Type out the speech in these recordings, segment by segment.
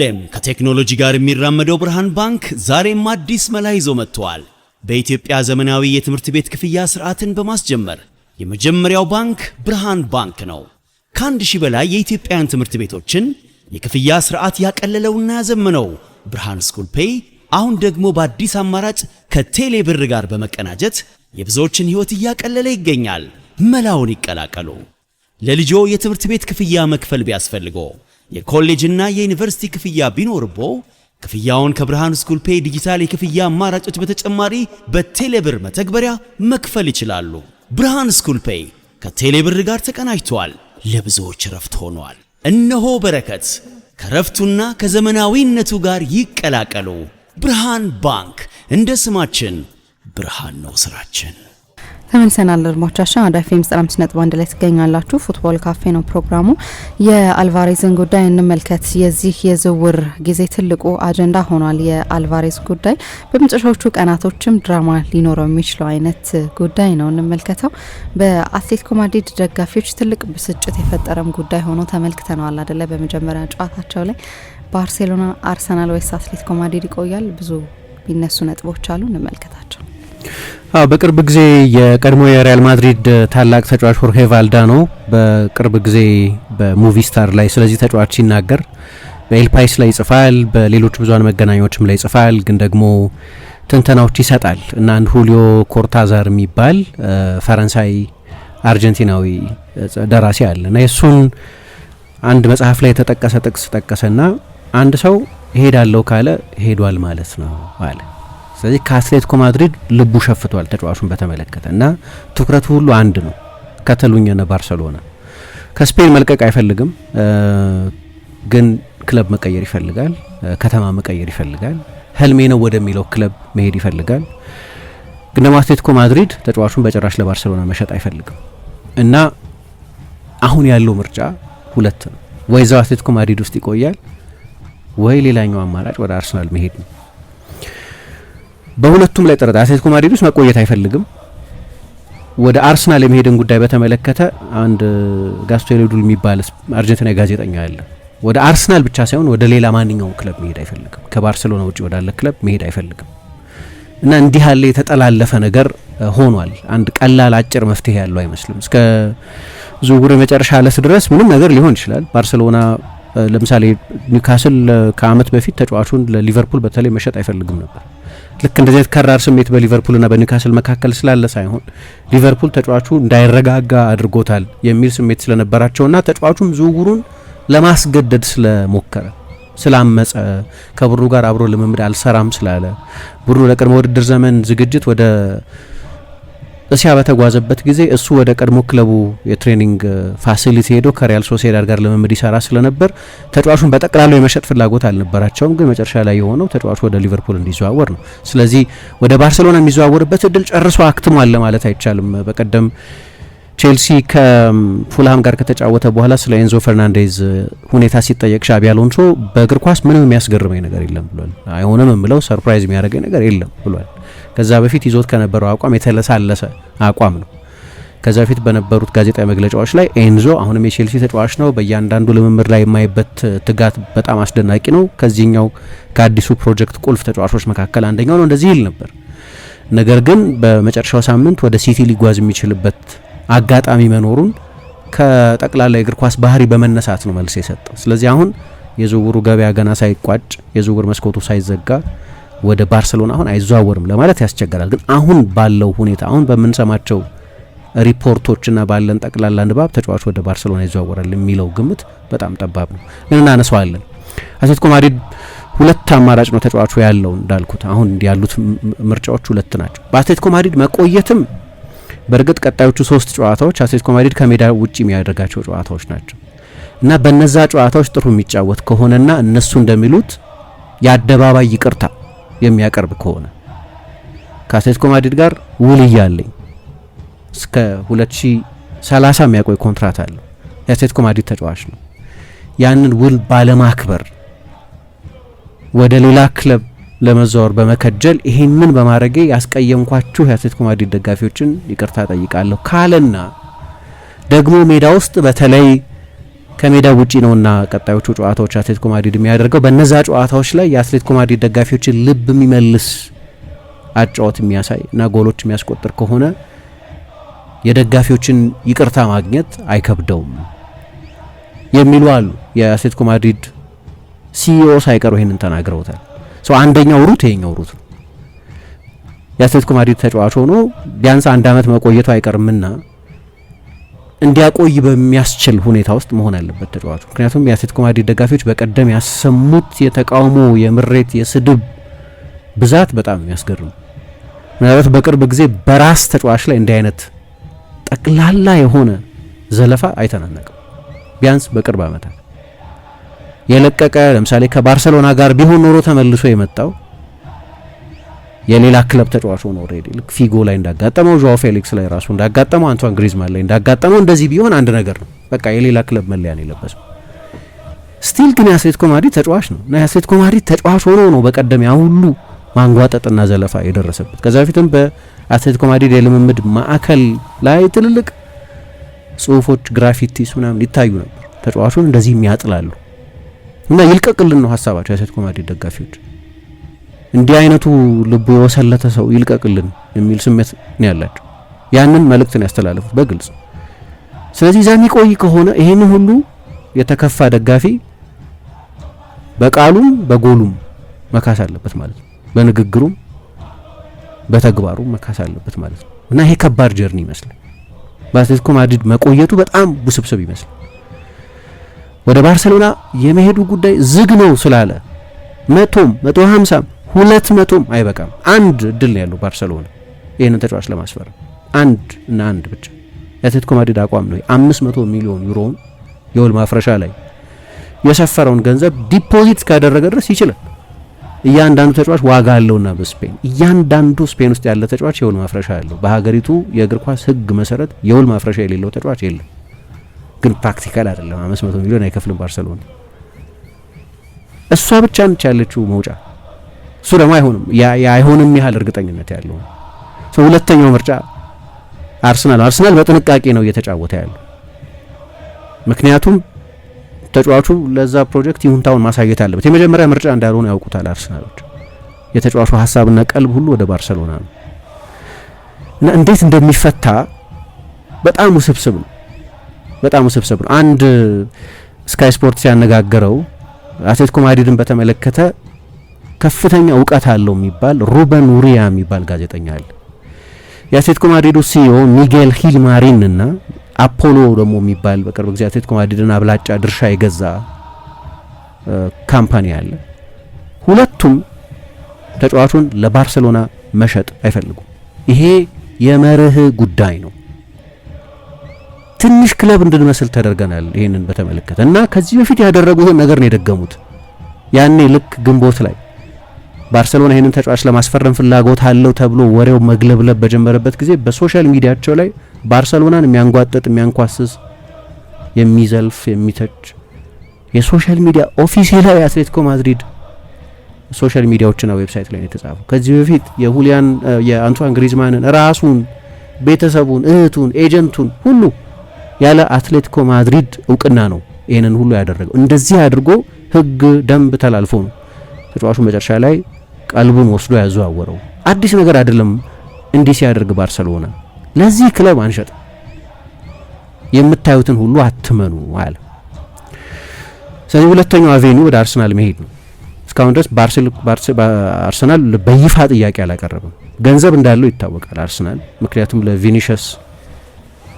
ሁሌም ከቴክኖሎጂ ጋር የሚራመደው ብርሃን ባንክ ዛሬም አዲስ መላ ይዞ መጥቷል። በኢትዮጵያ ዘመናዊ የትምህርት ቤት ክፍያ ስርዓትን በማስጀመር የመጀመሪያው ባንክ ብርሃን ባንክ ነው። ከ1000 በላይ የኢትዮጵያን ትምህርት ቤቶችን የክፍያ ስርዓት ያቀለለውና ያዘመነው ብርሃን ስኩል ፔይ አሁን ደግሞ በአዲስ አማራጭ ከቴሌ ብር ጋር በመቀናጀት የብዙዎችን ህይወት እያቀለለ ይገኛል። መላውን ይቀላቀሉ። ለልጆ የትምህርት ቤት ክፍያ መክፈል ቢያስፈልጎ የኮሌጅና የዩኒቨርሲቲ ክፍያ ቢኖርቦ ክፍያውን ከብርሃን ስኩል ፔይ ዲጂታል የክፍያ አማራጮች በተጨማሪ በቴሌ ብር መተግበሪያ መክፈል ይችላሉ። ብርሃን ስኩል ፔይ ከቴሌ ብር ጋር ተቀናጅቷል። ለብዙዎች ረፍት ሆኗል። እነሆ በረከት ከረፍቱና ከዘመናዊነቱ ጋር ይቀላቀሉ። ብርሃን ባንክ እንደ ስማችን ብርሃን ነው ስራችን። ተመልሰናል አድማጮቻችን። አዳፊም 5.1 ላይ ትገኛላችሁ። ፉትቦል ካፌ ነው ፕሮግራሙ። የአልቫሬዝን ጉዳይ እንመልከት። የዚህ የዝውውር ጊዜ ትልቁ አጀንዳ ሆኗል። የአልቫሬዝ ጉዳይ በመጨረሻዎቹ ቀናቶችም ድራማ ሊኖረው የሚችለው አይነት ጉዳይ ነው። እንመልከተው። በአትሌቲኮ ማድሪድ ደጋፊዎች ትልቅ ብስጭት የፈጠረም ጉዳይ ሆኖ ተመልክተናል አይደለ? በመጀመሪያ ጨዋታቸው ላይ ባርሴሎና፣ አርሰናል ወይስ አትሌቲኮ ማድሪድ ይቆያል? ብዙ ቢነሱ ነጥቦች አሉ። እንመልከታቸው። በቅርብ ጊዜ የቀድሞ የሪያል ማድሪድ ታላቅ ተጫዋች ሆርሄ ቫልዳኖ በቅርብ ጊዜ በሙቪ ስታር ላይ ስለዚህ ተጫዋች ሲናገር በኤል ፓይስ ላይ ይጽፋል፣ በሌሎች ብዙሃን መገናኛዎችም ላይ ይጽፋል፣ ግን ደግሞ ትንተናዎች ይሰጣል እና አንድ ሁሊዮ ኮርታዛር የሚባል ፈረንሳይ አርጀንቲናዊ ደራሲ አለ እና የሱን አንድ መጽሐፍ ላይ የተጠቀሰ ጥቅስ ጠቀሰና አንድ ሰው ሄዳለው ካለ ሄዷል ማለት ነው አለ። ስለዚህ ከአትሌቲኮ ማድሪድ ልቡ ሸፍቷል ተጫዋቹን በተመለከተ እና ትኩረቱ ሁሉ አንድ ነው። ካታሎኒያና ባርሴሎና ከስፔን መልቀቅ አይፈልግም፣ ግን ክለብ መቀየር ይፈልጋል፣ ከተማ መቀየር ይፈልጋል፣ ህልሜ ነው ወደሚለው ክለብ መሄድ ይፈልጋል። ግን ደግሞ አትሌቲኮ ማድሪድ ተጫዋቹን በጭራሽ ለባርሴሎና መሸጥ አይፈልግም እና አሁን ያለው ምርጫ ሁለት ነው። ወይ እዛው አትሌቲኮ ማድሪድ ውስጥ ይቆያል፣ ወይ ሌላኛው አማራጭ ወደ አርሰናል መሄድ ነው። በሁለቱም ላይ ጥረት አትሌቲኮ ማድሪድ ውስጥ መቆየት አይፈልግም። ወደ አርሰናል የመሄድን ጉዳይ በተመለከተ አንድ ጋስቶሌዱል የሚባል አርጀንቲናዊ ጋዜጠኛ አለ። ወደ አርሰናል ብቻ ሳይሆን ወደ ሌላ ማንኛውም ክለብ መሄድ አይፈልግም። ከባርሴሎና ውጪ ወዳለ ክለብ መሄድ አይፈልግም እና እንዲህ ያለ የተጠላለፈ ነገር ሆኗል። አንድ ቀላል አጭር መፍትሄ ያለው አይመስልም። እስከ ዝውውሩ መጨረሻ አለስ ድረስ ምንም ነገር ሊሆን ይችላል። ባርሴሎና ለምሳሌ ኒውካስል ከአመት በፊት ተጫዋቹን ለሊቨርፑል በተለይ መሸጥ አይፈልግም ነበር። ልክ እንደዚህ አይነት ከራር ስሜት በሊቨርፑልና በኒውካስል መካከል ስላለ ሳይሆን ሊቨርፑል ተጫዋቹ እንዳይረጋጋ አድርጎታል የሚል ስሜት ስለነበራቸውና ተጫዋቹም ዝውውሩን ለማስገደድ ስለሞከረ ስላመጸ ከብሩ ጋር አብሮ ልምምድ አልሰራም ስላለ ብሩ ለቀድሞ ውድድር ዘመን ዝግጅት ወደ እስያ በተጓዘበት ጊዜ እሱ ወደ ቀድሞ ክለቡ የትሬኒንግ ፋሲሊቲ ሄዶ ከሪያል ሶሲዳድ ጋር ልምምድ ይሰራ ስለነበር ተጫዋቹን በጠቅላላው የመሸጥ ፍላጎት አልነበራቸውም። ግን መጨረሻ ላይ የሆነው ተጫዋቹ ወደ ሊቨርፑል እንዲዘዋወር ነው። ስለዚህ ወደ ባርሴሎና የሚዘዋወርበት እድል ጨርሶ አክትሟል ለማለት አይቻልም። በቀደም ቼልሲ ከፉልሃም ጋር ከተጫወተ በኋላ ስለ ኤንዞ ፈርናንዴዝ ሁኔታ ሲጠየቅ ሻቢ አሎንሶ በእግር ኳስ ምንም የሚያስገርመኝ ነገር የለም ብሏል። አይሆንም የምለው ሰርፕራይዝ የሚያደርገኝ ነገር የለም ብሏል። ከዛ በፊት ይዞት ከነበረው አቋም የተለሳለሰ አቋም ነው። ከዛ በፊት በነበሩት ጋዜጣዊ መግለጫዎች ላይ ኤንዞ አሁንም የቼልሲ ተጫዋች ነው፣ በእያንዳንዱ ልምምድ ላይ የማይበት ትጋት በጣም አስደናቂ ነው፣ ከዚህኛው ከአዲሱ ፕሮጀክት ቁልፍ ተጫዋቾች መካከል አንደኛው ነው፣ እንደዚህ ይል ነበር። ነገር ግን በመጨረሻው ሳምንት ወደ ሲቲ ሊጓዝ የሚችልበት አጋጣሚ መኖሩን ከጠቅላላ የእግር ኳስ ባህሪ በመነሳት ነው መልስ የሰጠው። ስለዚህ አሁን የዝውውሩ ገበያ ገና ሳይቋጭ የዝውውር መስኮቱ ሳይዘጋ ወደ ባርሴሎና አሁን አይዘዋወርም ለማለት ያስቸግራል። ግን አሁን ባለው ሁኔታ አሁን በምንሰማቸው ሪፖርቶችና ባለን ጠቅላላ ንባብ ተጫዋቹ ወደ ባርሴሎና ይዘዋወራል የሚለው ግምት በጣም ጠባብ ነው። ግን እናነሳዋለን። አትሌቲኮ ማድሪድ ሁለት አማራጭ ነው ተጫዋቹ ያለው። እንዳልኩት አሁን ያሉት ምርጫዎች ሁለት ናቸው። በአትሌቲኮ ማድሪድ መቆየትም በእርግጥ ቀጣዮቹ 3 ጨዋታዎች አትሌቲኮ ማድሪድ ከሜዳ ውጪ የሚያደርጋቸው ጨዋታዎች ናቸው እና በነዛ ጨዋታዎች ጥሩ የሚጫወት ከሆነና እነሱ እንደሚሉት የአደባባይ ይቅርታ የሚያቀርብ ከሆነ ከአትሌቲኮ ማድሪድ ጋር ውል እያለኝ እስከ 2030 የሚያቆይ ኮንትራት አለው። የአትሌቲኮ ማድሪድ ተጫዋች ነው። ያንን ውል ባለማክበር ወደ ሌላ ክለብ ለመዛወር በመከጀል ይሄንን በማድረጌ ያስቀየምኳችሁ የአትሌቲኮ ማድሪድ ደጋፊዎችን ይቅርታ ጠይቃለሁ ካለና ደግሞ ሜዳ ውስጥ በተለይ ከሜዳ ውጪ ነውና ቀጣዮቹ ጨዋታዎች አትሌቲኮ ማድሪድ የሚያደርገው በነዛ ጨዋታዎች ላይ የአትሌቲኮ ማድሪድ ደጋፊዎችን ልብ የሚመልስ አጫወት የሚያሳይ እና ጎሎች የሚያስቆጥር ከሆነ የደጋፊዎችን ይቅርታ ማግኘት አይከብደውም የሚሉ አሉ። የአትሌቲኮ ማድሪድ ሲኢኦ ሳይቀሩ ይሄንን ተናግረውታል። አንደኛው ሩት ይሄኛው ሩት ነው። የአትሌቲኮ ማድሪድ ተጫዋች ሆኖ ቢያንስ 1 ዓመት መቆየቱ አይቀርምና እንዲያቆይ በሚያስችል ሁኔታ ውስጥ መሆን አለበት ተጫዋቹ። ምክንያቱም የአትሌቲኮ ማድሪድ ደጋፊዎች በቀደም ያሰሙት የተቃውሞ፣ የምሬት፣ የስድብ ብዛት በጣም የሚያስገርም። ምናልባት በቅርብ ጊዜ በራስ ተጫዋች ላይ እንዲህ አይነት ጠቅላላ የሆነ ዘለፋ አይተናነቅም። ቢያንስ በቅርብ ዓመታት የለቀቀ ለምሳሌ ከባርሰሎና ጋር ቢሆን ኖሮ ተመልሶ የመጣው የሌላ ክለብ ተጫዋች ሆኖ ኦሬዲ ልክ ፊጎ ላይ እንዳጋጠመው፣ ጆao ፌሊክስ ላይ ራሱ እንዳጋጠመው፣ አንቷን ግሪዝማን ላይ እንዳጋጠመው እንደዚህ ቢሆን አንድ ነገር ነው። በቃ የሌላ ክለብ መለያ ነው የለበሰው። ስቲል ግን የአትሌቲኮ ማድሪድ ተጫዋች ነው እና የአትሌቲኮ ማድሪድ ተጫዋች ሆኖ ነው በቀደም ያ ሁሉ ማንጓጠጥና ዘለፋ የደረሰበት። ከዛ በፊትም በአትሌቲኮ ማድሪድ የልምምድ ማዕከል ላይ ትልልቅ ጽሁፎች፣ ግራፊቲስ ምናምን ይታዩ ነበር። ተጫዋቹን እንደዚህ የሚያጥላሉ እና ይልቀቅልን ነው ሀሳባቸው የአትሌቲኮ ማድሪድ ደጋፊዎች። እንዲህ አይነቱ ልቡ የወሰለተ ሰው ይልቀቅልን የሚል ስሜት ነው ያላቸው። ያንን መልእክትን ያስተላልፉት በግልጽ። ስለዚህ እዛ የሚቆይ ከሆነ ይሄን ሁሉ የተከፋ ደጋፊ በቃሉም በጎሉም መካስ አለበት ማለት ነው። በንግግሩም በተግባሩም መካስ አለበት ማለት ነው እና ይሄ ከባድ ጀርኒ ይመስላል። በአትሌቲኮ ማድሪድ መቆየቱ በጣም ውስብስብ ይመስላል። ወደ ባርሴሎና የመሄዱ ጉዳይ ዝግ ነው ስላለ 100 150 200 አይበቃም። አንድ እድል ነው ያለው ባርሴሎና ይሄንን ተጫዋች ለማስፈረም አንድ ብቻ። የአትሌቲኮ ማድሪድ አቋም ነው 500 ሚሊዮን ዩሮውን የውል ማፍረሻ ላይ የሰፈረውን ገንዘብ ዲፖዚት ካደረገ ድረስ ይችላል። እያንዳንዱ ተጫዋች ዋጋ አለውና በስፔን እያንዳንዱ ስፔን ውስጥ ያለ ተጫዋች የውል ማፍረሻ አለው። በሀገሪቱ የእግር ኳስ ሕግ መሰረት የውል ማፍረሻ የሌለው ተጫዋች የለም። ግን ፕራክቲካል አይደለም። 500 ሚሊዮን አይከፍልም ባርሴሎና። እሷ ብቻ ነች ያለችው መውጫ። እሱ ደግሞ አይሆንም ያህል እርግጠኝነት ያለው ሁለተኛው ምርጫ አርሰናል በጥንቃቄ ነው እየተጫወተ ያለው። ምክንያቱም ተጫዋቹ ለዛ ፕሮጀክት ይሁንታውን ማሳየት አለበት። የመጀመሪያ ምርጫ እንዳልሆነ ያውቁታል አርሰናሎች። የተጫዋቹ ሀሳብና ቀልብ ሁሉ ወደ ባርሴሎና ነው እና እንዴት እንደሚፈታ በጣም ውስብስብ ነው። አንድ ስካይ ስፖርት ሲያነጋገረው አትሌቲኮ ማድሪድን በተመለከተ ከፍተኛ እውቀት አለው የሚባል ሩበን ኡሪያ የሚባል ጋዜጠኛ አለ። የአትሌቲኮ ማድሪዱ ሲኢኦ ሚጌል ሂልማሪን እና አፖሎ ደግሞ የሚባል በቅርብ ጊዜ አትሌቲኮ ማድሪድን አብላጫ ድርሻ የገዛ ካምፓኒ አለ። ሁለቱም ተጫዋቹን ለባርሴሎና መሸጥ አይፈልጉም። ይሄ የመርህ ጉዳይ ነው። ትንሽ ክለብ እንድንመስል ተደርገናል ይሄንን በተመለከተ እና ከዚህ በፊት ያደረጉትን ነገር ነው የደገሙት። ያኔ ልክ ግንቦት ላይ ባርሴሎና ይሄንን ተጫዋች ለማስፈረም ፍላጎት አለው ተብሎ ወሬው መግለብለብ በጀመረበት ጊዜ በሶሻል ሚዲያቸው ላይ ባርሴሎናን የሚያንጓጥጥ፣ የሚያንኳስስ፣ የሚዘልፍ፣ የሚተች የሶሻል ሚዲያ ኦፊሴላዊ አትሌቲኮ ማድሪድ ሶሻል ሚዲያዎችና ዌብሳይት ላይ ነው የተጻፈው። ከዚህ በፊት የአንቷን ግሪዝማንን ራሱን፣ ቤተሰቡን፣ እህቱን፣ ኤጀንቱን ሁሉ ያለ አትሌቲኮ ማድሪድ እውቅና ነው ይሄንን ሁሉ ያደረገው። እንደዚህ አድርጎ ህግ ደንብ ተላልፎ ነው ተጫዋቹ መጨረሻ ላይ ቀልቡን ወስዶ ያዘዋወረው። አዲስ ነገር አይደለም እንዲህ ሲያደርግ ባርሴሎና። ለዚህ ክለብ አንሸጥ፣ የምታዩትን ሁሉ አትመኑ አለ። ስለዚህ ሁለተኛው አቬኒው ወደ አርሰናል መሄድ ነው። እስካሁን ድረስ አርሰናል በይፋ ጥያቄ አላቀረበም። ገንዘብ እንዳለው ይታወቃል አርሰናል። ምክንያቱም ለቪኒሽስ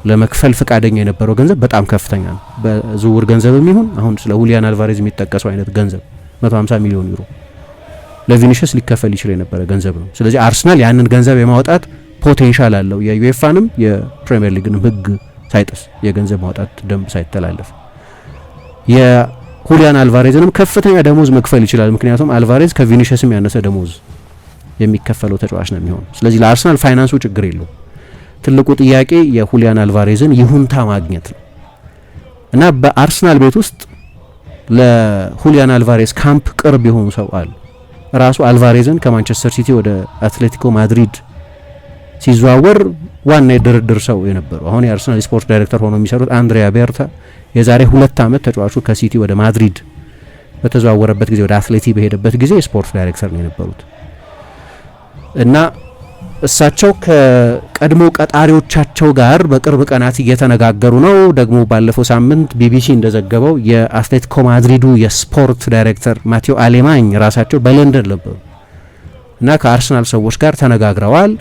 ለመክፈል ፍቃደኛ የነበረው ገንዘብ በጣም ከፍተኛ ነው። በዝውውር ገንዘብም ይሁን አሁን ስለ ሁሊያን አልቫሬዝ የሚጠቀሰው አይነት ገንዘብ 150 ሚሊዮን ዩሮ ለቪኒሽስ ሊከፈል ይችል የነበረ ገንዘብ ነው። ስለዚህ አርሰናል ያንን ገንዘብ የማውጣት ፖቴንሻል አለው። የዩኤፋንም የፕሪሚየር ሊግንም ህግ ሳይጥስ የገንዘብ ማውጣት ደንብ ሳይተላለፍ የሁሊያን አልቫሬዝንም ከፍተኛ ደሞዝ መክፈል ይችላል። ምክንያቱም አልቫሬዝ ከቪኒሽስም ያነሰ ደሞዝ የሚከፈለው ተጫዋች ነው የሚሆን። ስለዚህ ለአርሰናል ፋይናንሱ ችግር የለው። ትልቁ ጥያቄ የሁሊያን አልቫሬዝን ይሁንታ ማግኘት ነው እና በአርሰናል ቤት ውስጥ ለሁሊያን አልቫሬዝ ካምፕ ቅርብ የሆኑ ሰው አሉ። ራሱ አልቫሬዝን ከማንቸስተር ሲቲ ወደ አትሌቲኮ ማድሪድ ሲዘዋወር ዋና የድርድር ሰው የነበሩ አሁን የአርሰናል ስፖርት ዳይሬክተር ሆኖ የሚሰሩት አንድሪያ ቤርታ የዛሬ 2 ዓመት ተጫዋቹ ከሲቲ ወደ ማድሪድ በተዘዋወረበት ጊዜ ወደ አትሌቲ በሄደበት ጊዜ ስፖርት ዳይሬክተር ነው የነበሩት እና እሳቸው ከቀድሞ ቀጣሪዎቻቸው ጋር በቅርብ ቀናት እየተነጋገሩ ነው። ደግሞ ባለፈው ሳምንት ቢቢሲ እንደዘገበው የአትሌቲኮ ማድሪዱ የስፖርት ዳይሬክተር ማቴዎ አሌማኝ ራሳቸው በለንደን ነበሩ እና ከአርሰናል ሰዎች ጋር ተነጋግረዋል።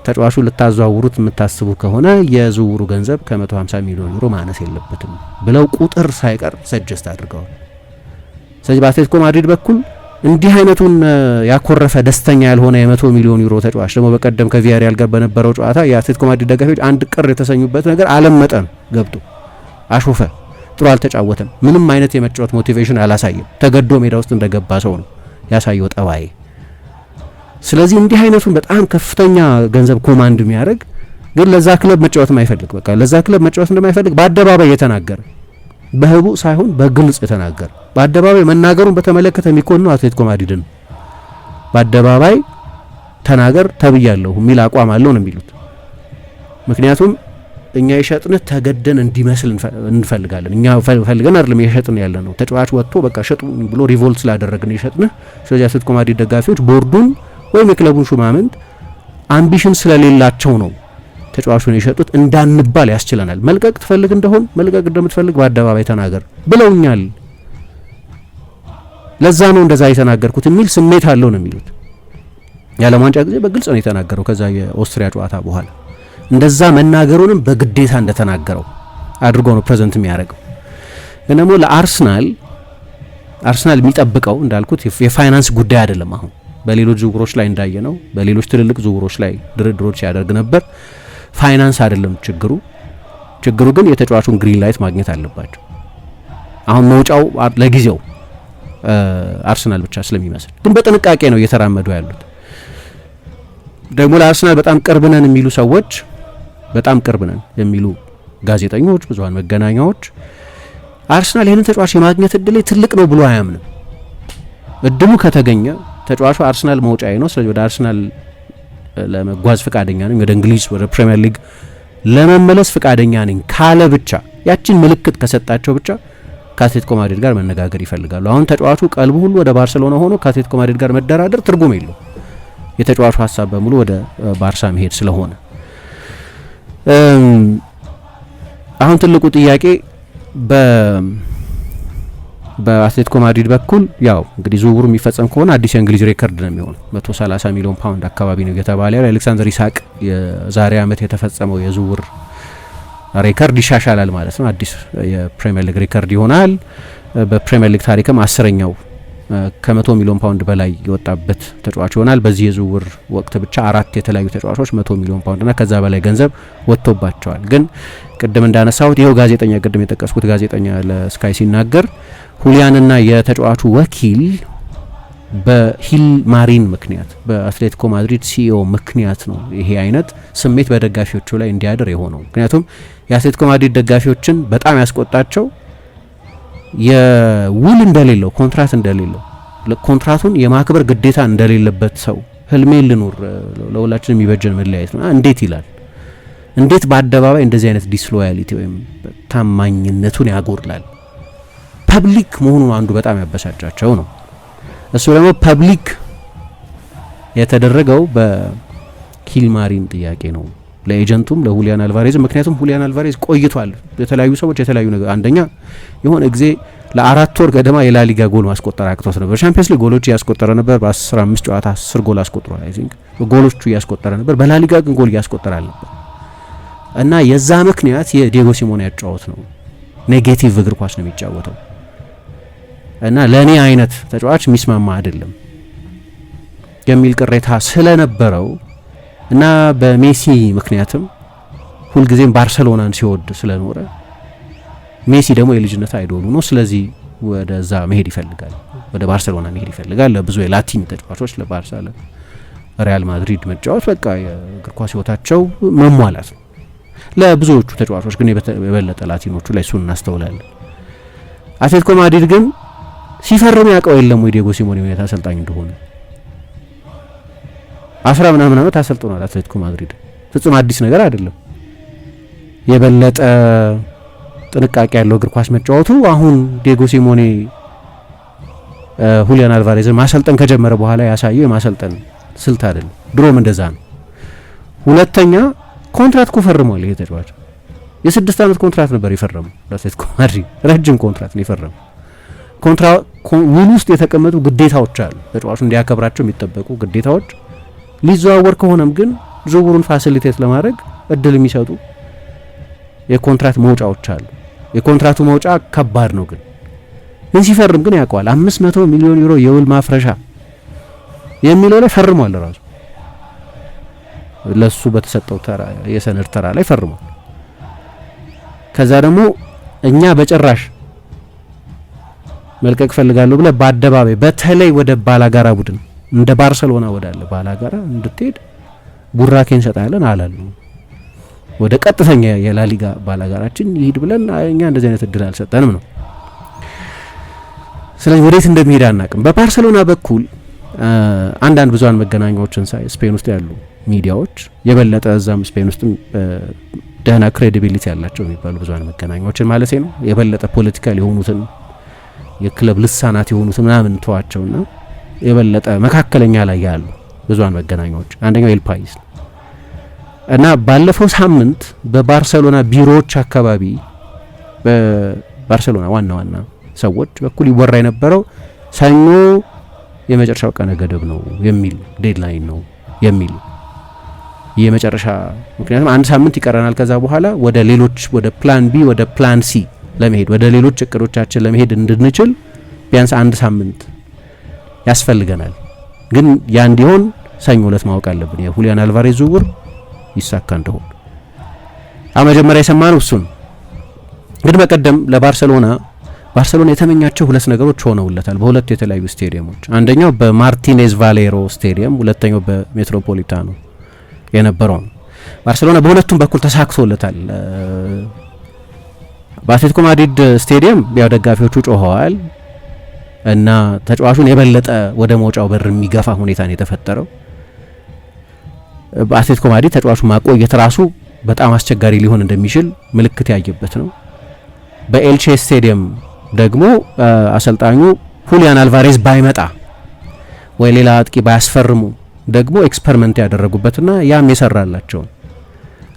ተጫዋቹ ልታዘዋውሩት የምታስቡ ከሆነ የዝውውሩ ገንዘብ ከ150 ሚሊዮን ዩሮ ማነስ የለበትም ብለው ቁጥር ሳይቀር ሰጀስት አድርገዋል። ስለዚህ በአትሌቲኮ ማድሪድ በኩል እንዲህ አይነቱን ያኮረፈ ደስተኛ ያልሆነ የ100 ሚሊዮን ዩሮ ተጫዋች ደግሞ በቀደም ከቪያሪያል ጋር በነበረው ጨዋታ የአትሌቲኮ ማድሪድ ደጋፊዎች አንድ ቅር የተሰኙበት ነገር አለም መጠን ገብቶ አሾፈ፣ ጥሩ አልተጫወተም፣ ምንም አይነት የመጫወት ሞቲቬሽን አላሳየም፣ ተገዶ ሜዳ ውስጥ እንደገባ ሰው ነው ያሳየው ጠባይ። ስለዚህ እንዲህ አይነቱን በጣም ከፍተኛ ገንዘብ ኮማንድ የሚያደርግ ግን ለዛ ክለብ መጫወት የማይፈልግ በቃ ለዛ ክለብ መጫወት እንደማይፈልግ በአደባባይ የተናገረ በህቡ ሳይሆን በግልጽ የተናገረ በአደባባይ መናገሩን በተመለከተ የሚኮንነው አትሌቲኮ ማድሪድን በአደባባይ ተናገር ተብያለሁ የሚል አቋም አለው ነው የሚሉት። ምክንያቱም እኛ የሸጥንህ ተገደን እንዲመስል እንፈልጋለን። እኛ ፈልገን አይደለም የሸጥን ያለ ነው። ተጫዋች ወጥቶ በቃ ሸጡ ብሎ ሪቮልት ስላደረግን የሸጥንህ። ስለዚህ አትሌቲኮ ማድሪድ ደጋፊዎች ቦርዱን ወይም የክለቡን ሹማምንት አምቢሽን ስለሌላቸው ነው ተጫዋቹን የሸጡት እንዳንባል ያስችለናል። መልቀቅ ትፈልግ እንደሆን መልቀቅ እንደምትፈልግ በአደባባይ ተናገር ብለውኛል። ለዛ ነው እንደዛ የተናገርኩት የሚል ስሜት አለው ነው የሚሉት። የዓለም ዋንጫ ጊዜ በግልጽ ነው የተናገረው። ከዛ የኦስትሪያ ጨዋታ በኋላ እንደዛ መናገሩንም በግዴታ እንደተናገረው አድርጎ ነው ፕሬዘንት የሚያደርገው። ግን ደግሞ ለአርሰናል የሚጠብቀው እንዳልኩት የፋይናንስ ጉዳይ አይደለም። አሁን በሌሎች ዝውውሮች ላይ እንዳየ ነው በሌሎች ትልልቅ ዝውውሮች ላይ ድርድሮች ያደርግ ነበር። ፋይናንስ አይደለም ችግሩ ግን የተጫዋቹን ግሪን ላይት ማግኘት አለባቸው። አሁን መውጫው ለጊዜው አርሰናል ብቻ ስለሚመስል ግን በጥንቃቄ ነው እየተራመዱ ያሉት። ደግሞ ለአርሰናል በጣም ቅርብ ነን የሚሉ ሰዎች በጣም ቅርብ ነን የሚሉ ጋዜጠኞች፣ ብዙሃን መገናኛዎች አርሰናል ይህንን ተጫዋች የማግኘት እድል ትልቅ ነው ብሎ አያምንም። እድሉ ከተገኘ ተጫዋቹ አርሰናል መውጫዬ ነው፣ ስለዚህ ወደ አርሰናል ለመጓዝ ፍቃደኛ ነኝ፣ ወደ እንግሊዝ ወደ ፕሪሚየር ሊግ ለመመለስ ፍቃደኛ ነኝ ካለ ብቻ ያችን ምልክት ከሰጣቸው ብቻ ከአትሌቲኮ ማድሪድ ጋር መነጋገር ይፈልጋሉ። አሁን ተጫዋቹ ቀልቡ ሁሉ ወደ ባርሴሎና ሆኖ ከአትሌቲኮ ማድሪድ ጋር መደራደር ትርጉም የለው። የተጫዋቹ ሀሳብ በሙሉ ወደ ባርሳ መሄድ ስለሆነ አሁን ትልቁ ጥያቄ በአትሌቲኮ ማድሪድ በኩል ያው እንግዲህ ዝውውሩ የሚፈጸም ከሆነ አዲስ የእንግሊዝ ሬከርድ ነው የሚሆነው። 130 ሚሊዮን ፓውንድ አካባቢ ነው እየተባለ ያለው። አሌክሳንደር ኢሳቅ የዛሬ ዓመት የተፈጸመው የዝውውር ሬከርድ ይሻሻላል ማለት ነው። አዲስ የፕሪሚየር ሊግ ሬከርድ ይሆናል። በፕሪሚየር ሊግ ታሪክም 10ኛው ከ100 ሚሊዮን ፓውንድ በላይ የወጣበት ተጫዋች ይሆናል። በዚህ የዝውውር ወቅት ብቻ 4 የተለያዩ ተጫዋቾች 100 ሚሊዮን ፓውንድና ከዛ በላይ ገንዘብ ወጥቶባቸዋል። ግን ቅድም እንዳነሳሁት ይሄው ጋዜጠኛ ቅድም የጠቀስኩት ጋዜጠኛ ለስካይ ሲናገር ሁሊያንና የተጫዋቹ ወኪል በሂል ማሪን ምክንያት በአትሌቲኮ ማድሪድ ሲኢኦ ምክንያት ነው ይሄ አይነት ስሜት በደጋፊዎቹ ላይ እንዲያድር የሆነው። ምክንያቱም የአትሌቲኮ ማድሪድ ደጋፊዎችን በጣም ያስቆጣቸው የውል እንደሌለው ኮንትራት እንደሌለው ኮንትራቱን የማክበር ግዴታ እንደሌለበት ሰው ህልሜን ልኑር ለሁላችን የሚበጀን መለያየት ነው እንዴት ይላል? እንዴት በአደባባይ እንደዚህ አይነት ዲስሎያሊቲ ወይም ታማኝነቱን ያጎድላል? ፐብሊክ መሆኑን አንዱ በጣም ያበሳጫቸው ነው። እሱ ደግሞ ፐብሊክ የተደረገው በሂልማሪን ጥያቄ ነው ለኤጀንቱም ለሁሊያን አልቫሬዝ። ምክንያቱም ሁሊያን አልቫሬዝ ቆይቷል የተለያዩ ሰዎች የተለያዩ ነገር አንደኛ የሆነ ጊዜ ለ4 ወር ገደማ የላሊጋ ጎል ማስቆጠር አቅቶት ነበር። ቻምፒየንስ ሊግ ጎሎች እያስቆጠረ ነበር። በ15 ጨዋታ 10 ጎል አስቆጥሯል። አይ ቲንክ ጎሎቹ እያስቆጠረ ነበር። በላሊጋ ግን ጎል እያስቆጠረ አልነበር እና የዛ ምክንያት የዲየጎ ሲሞኔ ያጫወት ነው። ኔጌቲቭ እግር ኳስ ነው የሚጫወተው እና ለኔ አይነት ተጫዋች የሚስማማ አይደለም የሚል ቅሬታ ስለነበረው እና በሜሲ ምክንያትም ሁልጊዜም ባርሴሎናን ሲወድ ስለኖረ ሜሲ ደግሞ የልጅነት አይዶሉ ነው። ስለዚህ ወደዛ መሄድ ይፈልጋል፣ ወደ ባርሴሎና መሄድ ይፈልጋል። ለብዙ የላቲን ተጫዋቾች ለባርሳ ለሪያል ማድሪድ መጫወት በቃ የእግር ኳስ ህይወታቸው መሟላት ነው። ለብዙዎቹ ተጫዋቾች ግን የበለጠ ላቲኖቹ ላይ እሱን እናስተውላለን። አትሌቲኮ ማድሪድ ግን ሲፈርም ያውቀው የለም ወይ ዲየጎ ሲሞኔ ሁኔታ አሰልጣኝ እንደሆነ 10 ምናምን ዓመት አሰልጥኗል አትሌቲኮ ማድሪድ ፍጹም አዲስ ነገር አይደለም። የበለጠ ጥንቃቄ ያለው እግር ኳስ መጫወቱ አሁን ዲየጎ ሲሞኔ ሁሊያን አልቫሬዝን ማሰልጠን ከጀመረ በኋላ ያሳየው የማሰልጠን ስልት አይደለም። ድሮም እንደዛ ነው። ሁለተኛ ኮንትራት ፈርሟል። ይሄ ተጫዋች የ6 ዓመት ኮንትራት ነበር የፈረመው ለአትሌቲኮ ማድሪድ። ረጅም ኮንትራት ነው የፈረመው። ውል ውስጥ የተቀመጡ ግዴታዎች አሉ፣ ተጫዋቹ እንዲያከብራቸው የሚጠበቁ ግዴታዎች። ሊዘዋወር ከሆነም ግን ዝውውሩን ፋሲሊቴት ለማድረግ እድል የሚሰጡ የኮንትራት መውጫዎች አሉ። የኮንትራቱ መውጫ ከባድ ነው፣ ግን ሲፈርም ግን ያውቀዋል። 500 ሚሊዮን ዩሮ የውል ማፍረሻ የሚለው ላይ ፈርሟል። ራሱ ለሱ በተሰጠው ተራ የሰነድ ተራ ላይ ፈርሟል። ከዛ ደግሞ እኛ በጭራሽ መልቀቅ ፈልጋለሁ ብለ በአደባባይ በተለይ ወደ ባላጋራ ቡድን እንደ ባርሰሎና ወዳለ ባላጋራ እንድትሄድ ቡራኬ እንሰጣለን አላሉ። ወደ ቀጥተኛ የላሊጋ ባላጋራችን ይሄድ ብለን እኛ እንደዚህ አይነት እድል አልሰጠንም ነው። ስለዚህ ወዴት እንደሚሄድ አናውቅም። በባርሰሎና በኩል አንዳንድ ብዙሃን መገናኛዎችን ሳይ ስፔን ውስጥ ያሉ ሚዲያዎች የበለጠ እዛም ስፔን ውስጥም ደህና ክሬዲቢሊቲ ያላቸው የሚባሉ ብዙሃን መገናኛዎችን ማለት ነው የበለጠ ፖለቲካል የሆኑትን የክለብ ልሳናት የሆኑትን ምናምን ተዋቸውና የበለጠ መካከለኛ ላይ ያሉ ብዙሃን መገናኛዎች አንደኛው ኤል ፓይስ እና ባለፈው ሳምንት በባርሰሎና ቢሮዎች አካባቢ በባርሰሎና ዋና ሰዎች በኩል ይወራ የነበረው ሰኞ የመጨረሻው ቀነ ገደብ ነው የሚል ዴድላይን ነው የሚል የመጨረሻ ምክንያቱም አንድ ሳምንት ይቀረናል። ከዛ በኋላ ወደ ሌሎች ወደ ፕላን ቢ ወደ ፕላን ሲ ለመሄድ ወደ ሌሎች እቅዶቻችን ለመሄድ እንድንችል ቢያንስ አንድ ሳምንት ያስፈልገናል። ግን ያ እንዲሆን ሰኞ ዕለት ማወቅ አለብን የሁሊያን አልቫሬዝ ዝውውር ይሳካ እንደሆነ። መጀመሪያ የሰማነው እሱን ግን በቀደም ለባርሰሎና የተመኛቸው ሁለት ነገሮች ሆነውለታል በሁለት የተለያዩ ስቴዲየሞች። አንደኛው በማርቲኔዝ ቫሌሮ ስቴዲየም፣ ሁለተኛው በሜትሮፖሊታኖ የነበረው ነው። ባርሰሎና በሁለቱም በኩል ተሳክቶለታል። በአትሌቲኮ ማድሪድ ስቴዲየም ያው ደጋፊዎቹ ጮኸዋል እና ተጫዋቹን የበለጠ ወደ መውጫው በር የሚገፋ ሁኔታ ነው የተፈጠረው። በአትሌቲኮ ማድሪድ ተጫዋቹ ማቆየት ራሱ በጣም አስቸጋሪ ሊሆን እንደሚችል ምልክት ያየበት ነው። በኤልቼ ስቴዲየም ደግሞ አሰልጣኙ ሁሊያን አልቫሬዝ ባይመጣ ወይ ሌላ አጥቂ ባያስፈርሙ ደግሞ ኤክስፐሪመንት ያደረጉበትና ያም የሰራላቸው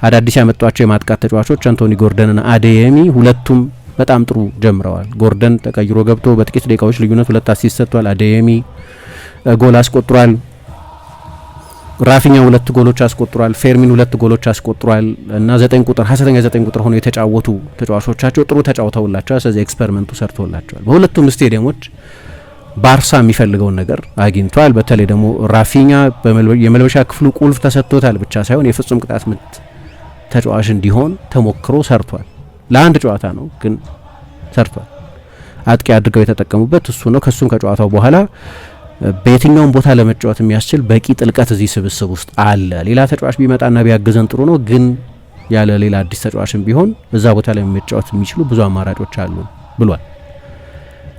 አዳዲስ ያመጧቸው የማጥቃት ተጫዋቾች አንቶኒ ጎርደንና አዴየሚ ሁለቱም በጣም ጥሩ ጀምረዋል። ጎርደን ተቀይሮ ገብቶ በጥቂት ደቂቃዎች ልዩነት 2 አሲስት ሰጥቷል። አዴየሚ ጎል አስቆጥሯል። ራፊኛ 2 ጎሎች አስቆጥሯል። ፌርሚን 2 ጎሎች አስቆጥሯል እና 9 ቁጥር ሀሰተኛ 9 ቁጥር ሆኖ የተጫወቱ ተጫዋቾቻቸው ጥሩ ተጫውተውላቸዋል። ስለዚህ ኤክስፐሪመንቱ ሰርቶላቸዋል። በሁለቱም ስቴዲየሞች ባርሳ የሚፈልገውን ነገር አግኝቷል። በተለይ ደግሞ ራፊኛ የመልበሻ ክፍሉ ቁልፍ ተሰጥቶታል ብቻ ሳይሆን የፍጹም ቅጣት ምት ተጫዋች እንዲሆን ተሞክሮ ሰርቷል። ለአንድ ጨዋታ ነው ግን ሰርቷል። አጥቂ አድርገው የተጠቀሙበት እሱ ነው። ከሱም ከጨዋታው በኋላ በየትኛውም ቦታ ለመጫወት የሚያስችል በቂ ጥልቀት እዚህ ስብስብ ውስጥ አለ። ሌላ ተጫዋች ቢመጣና ቢያግዘን ጥሩ ነው፣ ግን ያለ ሌላ አዲስ ተጫዋችም ቢሆን እዛ ቦታ ላይ መጫወት የሚችሉ ብዙ አማራጮች አሉ ብሏል።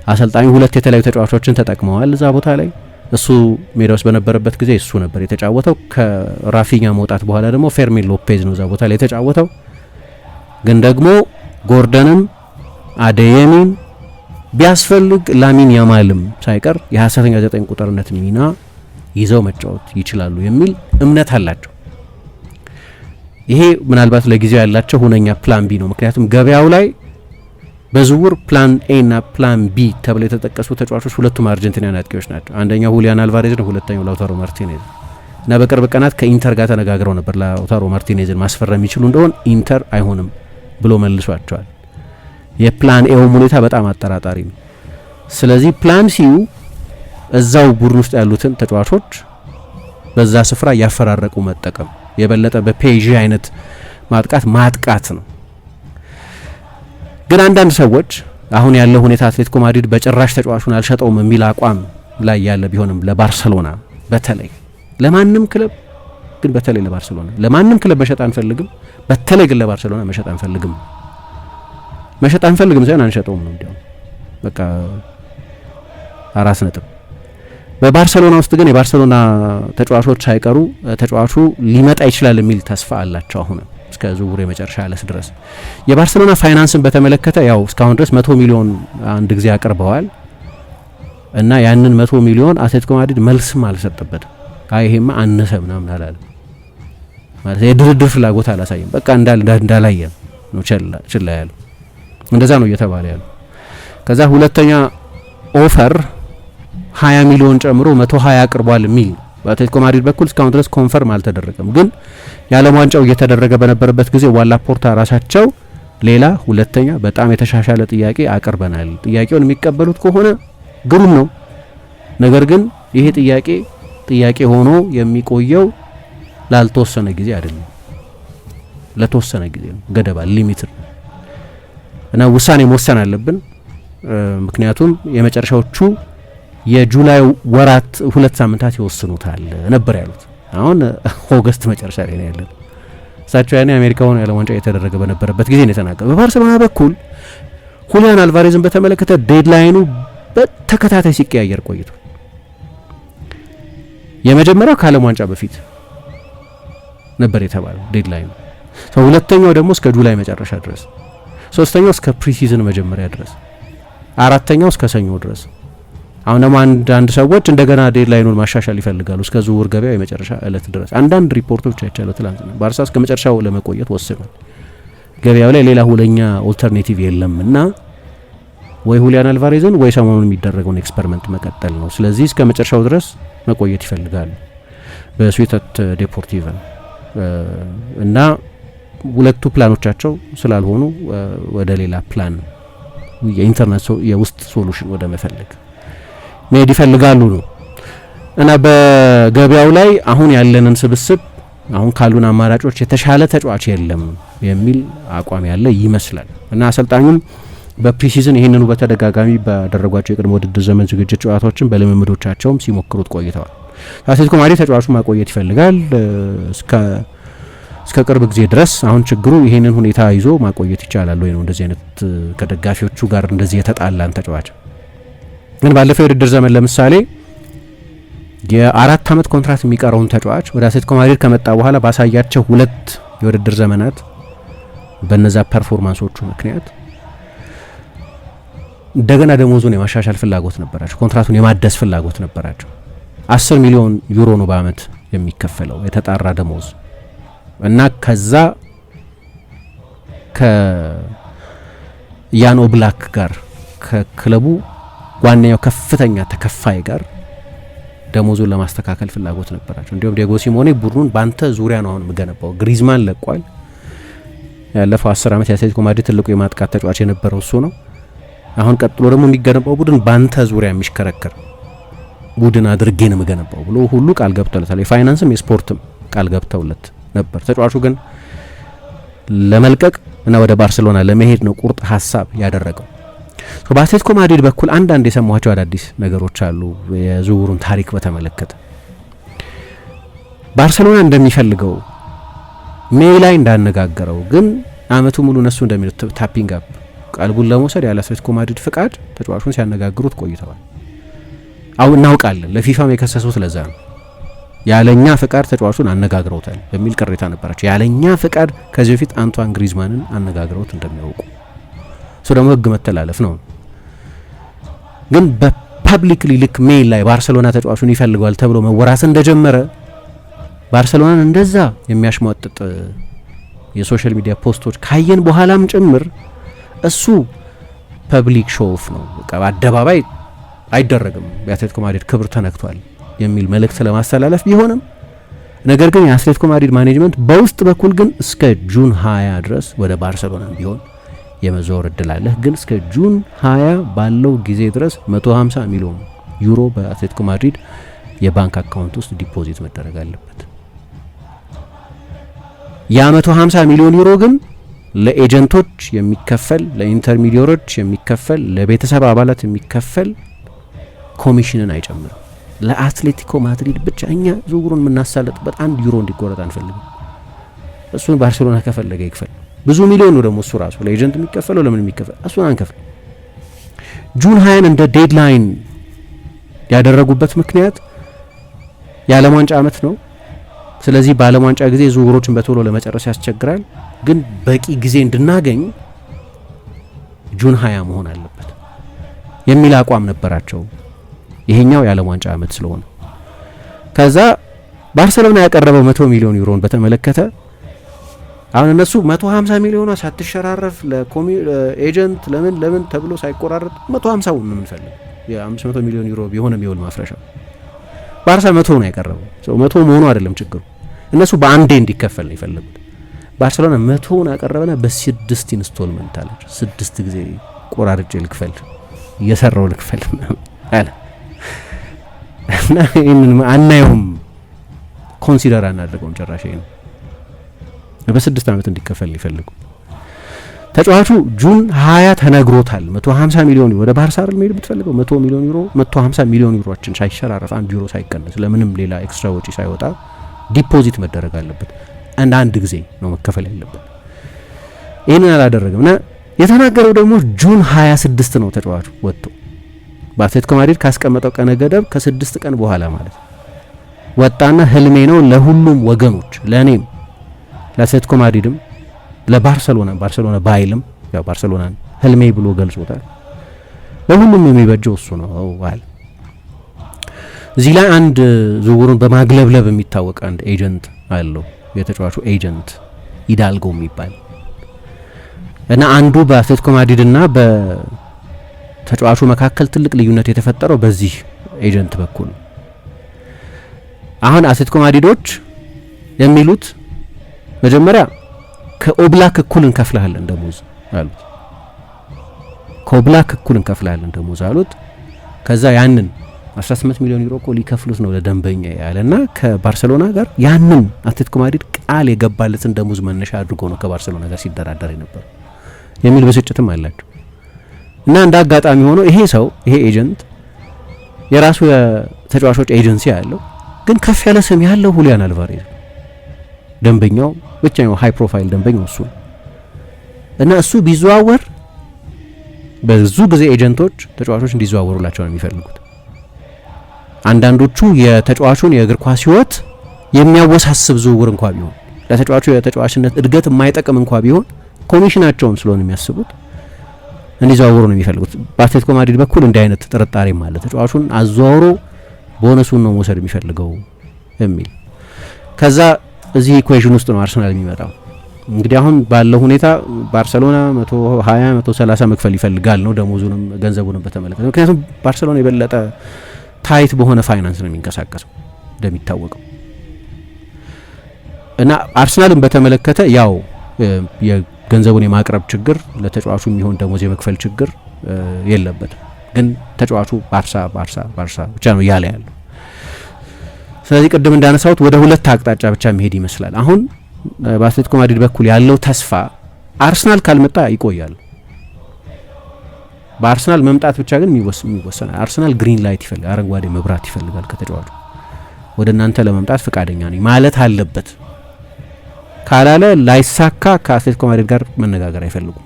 አሰልጣኙ 2 የተለያዩ ተጫዋቾችን ተጠቅመዋል እዛ ቦታ ላይ። እሱ ሜዳ ውስጥ በነበረበት ጊዜ እሱ ነበር የተጫወተው። ከራፊኛ መውጣት በኋላ ደግሞ ፌርሚን ሎፔዝ ነው እዛ ቦታ ላይ የተጫወተው። ግን ደግሞ ጎርደንም አዴየሚም ቢያስፈልግ ላሚን ያማልም ሳይቀር የ29 ቁጥርነት ሚና ይዘው መጫወት ይችላሉ የሚል እምነት አላቸው። ይሄ ምናልባት ለጊዜው ያላቸው ሁነኛ ፕላን ቢ ነው። ምክንያቱም ገበያው ላይ በዝውውር ፕላን ኤ እና ፕላን ቢ ተብለው የተጠቀሱ ተጫዋቾች ሁለቱም አርጀንቲናውያን አጥቂዎች ናቸው። አንደኛው ሁሊያን አልቫሬዝ ነው፣ ሁለተኛው ላውታሮ ማርቲኔዝ እና በቅርብ ቀናት ከኢንተር ጋር ተነጋግረው ነበር ላውታሮ ማርቲኔዝን ማስፈረም የሚችሉ እንደሆን ኢንተር አይሆንም ብሎ መልሷቸዋል። የፕላን ኤው ሁኔታ በጣም አጠራጣሪ ነው። ስለዚህ ፕላን ሲዩ እዛው ቡድን ውስጥ ያሉትን ተጫዋቾች በዛ ስፍራ ያፈራረቁ መጠቀም የበለጠ በፔጂ አይነት ማጥቃት ነው። ግን አንዳንድ ሰዎች አሁን ያለው ሁኔታ አትሌቲኮ ማድሪድ በጭራሽ ተጫዋቹን አልሸጠውም የሚል አቋም ላይ ያለ ቢሆንም ለባርሰሎና በተለይ ለማንም ክለብ ግን በተለይ ለባርሰሎና ለማንም ክለብ መሸጥ አንፈልግም፣ በተለይ ግን ለባርሰሎና መሸጥ አንፈልግም ሳይሆን አንሸጠውም ነው። እንዲያው በቃ 4 ነጥብ በባርሰሎና ውስጥ ግን የባርሰሎና ተጫዋቾች ሳይቀሩ ተጫዋቹ ሊመጣ ይችላል የሚል ተስፋ አላቸው አሁን እስከ ዝውውሩ የመጨረሻ ዕለት ድረስ። የባርሰሎና ፋይናንስን በተመለከተ ያው እስካሁን ድረስ 100 ሚሊዮን አንድ ጊዜ አቅርበዋል እና ያንን 100 ሚሊዮን አትሌቲኮ ማድሪድ መልስም አልሰጠበትም። ይሄማ አነሰ ምናምን አላለም ማለት የድርድር ፍላጎት አላሳየም። በቃ እንዳላየ ነው ችላ ያለው። እንደዛ ነው እየተባለ ያለው። ከዛ ሁለተኛ ኦፈር 20 ሚሊዮን ጨምሮ 120 አቅርቧል የሚል በአትሌቲኮ ማድሪድ በኩል እስካሁን ድረስ ኮንፈርም አልተደረገም። ግን የዓለም ዋንጫው እየተደረገ በነበረበት ጊዜ ዋላ ፖርታ ራሳቸው ሌላ ሁለተኛ በጣም የተሻሻለ ጥያቄ አቅርበናል፣ ጥያቄውን የሚቀበሉት ከሆነ ግሩም ነው፣ ነገር ግን ይሄ ጥያቄ ሆኖ የሚቆየው ላልተወሰነ ጊዜ አይደለም፣ ለተወሰነ ጊዜ ነው፣ ገደባ ሊሚትድ እና ውሳኔ መወሰን አለብን። ምክንያቱም የመጨረሻዎቹ የጁላይ ወራት 2 ሳምንታት ይወስኑታል ነበር ያሉት። አሁን ኦገስት መጨረሻ ላይ ነው ያለን። እሳቸው ያኔ አሜሪካውን የዓለም ዋንጫ የተደረገ በነበረበት ጊዜ ነው የተናገረው። በባርሴሎና በኩል ሁሊያን አልቫሬዝን በተመለከተ ዴድላይኑ በተከታታይ ሲቀያየር ቆይቷል። የመጀመሪያው ከዓለም ዋንጫ በፊት ነበር የተባለው ዴድላይኑ። ሁለተኛው ደግሞ እስከ ጁላይ መጨረሻ ድረስ፣ ሶስተኛው እስከ ፕሪሲዝን መጀመሪያ ድረስ፣ አራተኛው እስከ ሰኞ ድረስ። አሁን ደግሞ አንዳንድ ሰዎች እንደገና ዴድላይኑን ማሻሻል ይፈልጋሉ እስከ ዝውውር ገበያው የመጨረሻ እለት ድረስ። አንዳንድ ሪፖርቶች አይቻለሁ ትላንትና ባርሳ እስከ መጨረሻው ለመቆየት ወስኗል። ገበያው ላይ ሌላ ሁለኛ ኦልተርኔቲቭ የለም እና ወይ ሁሊያን አልቫሬዝን ወይ ሰሞኑን የሚደረገውን ኤክስፐሪመንት መቀጠል ነው። ስለዚህ እስከ መጨረሻው ድረስ መቆየት ይፈልጋሉ በስዊተት ዴፖርቲቭን እና ሁለቱ ፕላኖቻቸው ስላልሆኑ ወደ ሌላ ፕላን የኢንተርኔት የውስጥ ሶሉሽን ወደ መፈለግ መሄድ ይፈልጋሉ ነው እና በገበያው ላይ አሁን ያለንን ስብስብ አሁን ካሉን አማራጮች የተሻለ ተጫዋች የለም የሚል አቋም ያለ ይመስላል እና አሰልጣኙም በፕሪሲዝን ይህንኑ በተደጋጋሚ ባደረጓቸው የቅድመ ውድድር ዘመን ዝግጅት ጨዋታዎችን በልምምዶቻቸውም ሲሞክሩት ቆይተዋል። አትሌቲኮ ማድሪድ ተጫዋቹ ማቆየት ይፈልጋል እስከ ቅርብ ጊዜ ድረስ። አሁን ችግሩ ይህንን ሁኔታ ይዞ ማቆየት ይቻላል ወይ ነው። እንደዚህ አይነት ከደጋፊዎቹ ጋር እንደዚህ የተጣላን ተጫዋች ግን ባለፈው የውድድር ዘመን ለምሳሌ የ4 ዓመት ኮንትራክት የሚቀረውን ተጫዋች ወደ አትሌቲኮ ማድሪድ ከመጣ በኋላ ባሳያቸው 2 የውድድር ዘመናት በነዛ ፐርፎርማንሶቹ ምክንያት እንደገና ደሞዙን የማሻሻል ፍላጎት ነበራቸው፣ ኮንትራክቱን የማደስ ፍላጎት ነበራቸው። 10 ሚሊዮን ዩሮ ነው በአመት የሚከፈለው የተጣራ ደሞዝ እና ከዛ ከያን ኦብላክ ጋር ከክለቡ ዋናው ከፍተኛ ተከፋይ ጋር ደሞዙን ለማስተካከል ፍላጎት ነበራቸው። እንዲሁም ዲየጎ ሲሞኔ ቡድኑን ባንተ ዙሪያ ነው አሁን የምገነባው፣ ግሪዝማን ለቋል። ያለፈው 10 ዓመት የአትሌቲኮ ማድሪድ ትልቁ የማጥቃት ተጫዋች የነበረው እሱ ነው። አሁን ቀጥሎ ደግሞ የሚገነባው ቡድን ባንተ ዙሪያ የሚሽከረከር ቡድን አድርጌ ነው የምገነባው ብሎ ሁሉ ቃል ገብተውለታል። የፋይናንስም የስፖርትም ቃል ገብተውለት ነበር። ተጫዋቹ ግን ለመልቀቅ እና ወደ ባርሴሎና ለመሄድ ነው ቁርጥ ሀሳብ ያደረገው። በአትሌቲኮ ማድሪድ በኩል አንዳንድ የሰማኋቸው አዳዲስ ነገሮች አሉ። የዝውውሩን ታሪክ በተመለከተ ባርሴሎና እንደሚፈልገው ሜይ ላይ እንዳነጋገረው ግን አመቱ ሙሉ እነሱ እንደሚሉት ታፒንግ አፕ ቀልቡን ለመውሰድ ያለ አትሌቲኮ ማድሪድ ፍቃድ ተጫዋቹን ሲያነጋግሩት ቆይተዋል። አሁን እናውቃለን ለፊፋም የከሰሱት ለዛ ነው። ያለኛ ፍቃድ ተጫዋቹን አነጋግረውታል በሚል ቅሬታ ነበራቸው። ያለኛ ፍቃድ ከዚህ በፊት አንቷን ግሪዝማንን አነጋግረውት እንደሚያውቁ እሱ ደግሞ ህግ መተላለፍ ነው። ግን በፐብሊክሊ ልክ ሜይል ላይ ባርሴሎና ተጫዋቹን ይፈልገዋል ተብሎ መወራት እንደጀመረ ባርሴሎናን እንደዛ የሚያሽሟጥጥ የሶሻል ሚዲያ ፖስቶች ካየን በኋላም ጭምር እሱ ፐብሊክ ሾው ነው፣ በቃ በአደባባይ አይደረግም፣ የአትሌቲኮ ማድሪድ ክብር ተነክቷል የሚል መልእክት ለማስተላለፍ ቢሆንም ነገር ግን የአትሌቲኮ ማድሪድ ማኔጅመንት በውስጥ በኩል ግን እስከ ጁን 20 ድረስ ወደ ባርሴሎና ቢሆን የመዘወር እድል አለ። ግን እስከ ጁን 20 ባለው ጊዜ ድረስ 150 ሚሊዮን ዩሮ በአትሌቲኮ ማድሪድ የባንክ አካውንት ውስጥ ዲፖዚት መደረግ አለበት። ያ 150 ሚሊዮን ዩሮ ግን ለኤጀንቶች የሚከፈል፣ ለኢንተርሚዲየሮች የሚከፈል፣ ለቤተሰብ አባላት የሚከፈል ኮሚሽንን አይጨምርም። ለአትሌቲኮ ማድሪድ ብቻ እኛ ዝውውሩን የምናሳለጥበት 1 ዩሮ እንዲቆረጥ አንፈልግም። እሱን ባርሴሎና ከፈለገ ይክፈል። ብዙ ሚሊዮን ነው ደግሞ እሱ ራሱ ለኤጀንት የሚከፈለው ለምን የሚከፈል እሱን አንከፍል። ጁን 20 እንደ ዴድላይን ያደረጉበት ምክንያት የዓለም ዋንጫ ዓመት ነው። ስለዚህ በዓለም ዋንጫ ጊዜ ዝውውሮችን በቶሎ ለመጨረስ ያስቸግራል፣ ግን በቂ ጊዜ እንድናገኝ ጁን 20 መሆን አለበት የሚል አቋም ነበራቸው። ይሄኛው የዓለም ዋንጫ ዓመት ስለሆነ ከዛ ባርሴሎና ያቀረበው 100 ሚሊዮን ዩሮን በተመለከተ አሁን እነሱ 150 ሚሊዮን ሳትሸራረፍ ለኤጀንት ለምን ተብሎ ሳይቆራረጥ 150 ነው የምንፈልገው። የ500 ሚሊዮን ዩሮ ቢሆንም ይውል ማፍረሻ ባርሳ 100 ነው ያቀረበው። 100 መሆኑ አይደለም ችግሩ፣ እነሱ በአንዴ እንዲከፈል ነው የፈለጉት። ባርሴሎና 100ን አቀረበና በ6 ኢንስቶልመንት አለ። 6 ጊዜ ቆራርጬ ልክፈል እየሰራው ልክፈል አለ እና ይሄንን አናየውም፣ ኮንሲደር አናደርገውም ጭራሽ። ይሄን በ6 ዓመት እንዲከፈል ይፈልጉ። ተጫዋቹ ጁን 20 ተነግሮታል 150 ሚሊዮን ዩሮ ወደ ባርሳ አይደል መሄድ ብትፈልገው 100 ሚሊዮን ዩሮ 150 ሚሊዮን ዩሮችን ሳይሸራረፍ 1 ዩሮ ሳይቀነስ ለምንም ሌላ ኤክስትራ ወጪ ሳይወጣ ዲፖዚት መደረግ አለበት። አንድ ጊዜ ነው መከፈል ያለበት። ይሄንን አላደረገም እና የተናገረው ደግሞ ጁን 26 ነው ተጫዋቹ ወጥቶ በአትሌቲኮ ማድሪድ ካስቀመጠው ቀነ ገደብ ከ6 ቀን በኋላ ማለት ወጣና ህልሜ ነው ለሁሉም ወገኖች ለኔም ለአትሌቲኮ ማድሪድም ለባርሴሎና ባይልም ያው ባርሴሎናን ህልሜ ብሎ ገልጾታል። ለሁሉም የሚበጀው እሱ ነው አለ። እዚህ ላይ አንድ ዝውውሩን በማግለብለብ የሚታወቅ አንድ ኤጀንት አለው፣ የተጫዋቹ ኤጀንት ኢዳልጎ የሚባል እና አንዱ በአትሌቲኮ ማድሪድና በተጫዋቹ መካከል ትልቅ ልዩነት የተፈጠረው በዚህ ኤጀንት በኩል። አሁን አትሌቲኮ ማድሪዶች የሚሉት መጀመሪያ ከኦብላክ እኩል እንከፍልሃለን ደሞዝ አሉት። ከኦብላክ እኩል እንከፍልሃለን ደሞዝ አሉት። ከዛ ያንን 18 ሚሊዮን ዩሮ እኮ ሊከፍሉት ነው ለደንበኛ ያለና ከባርሴሎና ጋር ያንን አትሌቲኮ ማድሪድ ቃል የገባለትን ደሞዝ መነሻ አድርጎ ነው ከባርሴሎና ጋር ሲደራደር የነበረው የሚል ብስጭትም አላቸው። እና እንደ አጋጣሚ ሆኖ ይሄ ኤጀንት የራሱ የተጫዋቾች ኤጀንሲ ያለው ግን ከፍ ያለ ስም ያለው ሁሊያን አልቫሬዝ ደንበኛው ብቻኛው ሃይ ፕሮፋይል ደንበኛው እሱ እና እሱ ቢዘዋወር በዙ ጊዜ ኤጀንቶች ተጫዋቾች እንዲዘዋወሩላቸው ነው የሚፈልጉት። አንዳንዶቹ የተጫዋቹን የእግር ኳስ ህይወት የሚያወሳስብ ዝውውር እንኳን ቢሆን ለተጫዋቹ የተጫዋችነት እድገት የማይጠቅም እንኳን ቢሆን ኮሚሽናቸውን ስለሆነ የሚያስቡት እንዲዘዋወሩ ነው የሚፈልጉት። በአትሌቲኮ ማድሪድ በኩል እንዲህ አይነት ጥርጣሬም አለ፣ ተጫዋቹን አዘዋውሮ ቦነሱን ነው መውሰድ የሚፈልገው የሚል። ከዛ እዚህ ኢኩዌሽን ውስጥ ነው አርሰናል የሚመጣው። እንግዲህ አሁን ባለው ሁኔታ ባርሴሎና 120 130 መክፈል ይፈልጋል ነው ደሞዙንም ገንዘቡንም በተመለከተ። ምክንያቱም ባርሴሎና የበለጠ ታይት በሆነ ፋይናንስ ነው የሚንቀሳቀሰው እንደሚታወቀው እና አርሰናልን በተመለከተ ያው የገንዘቡን የማቅረብ ችግር ለተጫዋቹ የሚሆን ደሞዝ የመክፈል ችግር የለበትም። ግን ተጫዋቹ ባርሳ ብቻ ነው ያለ ያለው። ስለዚህ ቅድም እንዳነሳሁት ወደ ሁለት አቅጣጫ ብቻ መሄድ ይመስላል። አሁን በአትሌቲኮ ማድሪድ በኩል ያለው ተስፋ አርሰናል ካልመጣ ይቆያል። በአርሰናል መምጣት ብቻ ግን የሚወሰን አርሰናል ግሪን ላይት ይፈልጋል፣ አረንጓዴ መብራት ይፈልጋል ከተጫዋቹ ወደ እናንተ ለመምጣት ፈቃደኛ ነኝ ማለት አለበት። ካላለ ላይሳካ ከአትሌቲኮ ማድሪድ ጋር መነጋገር አይፈልጉም።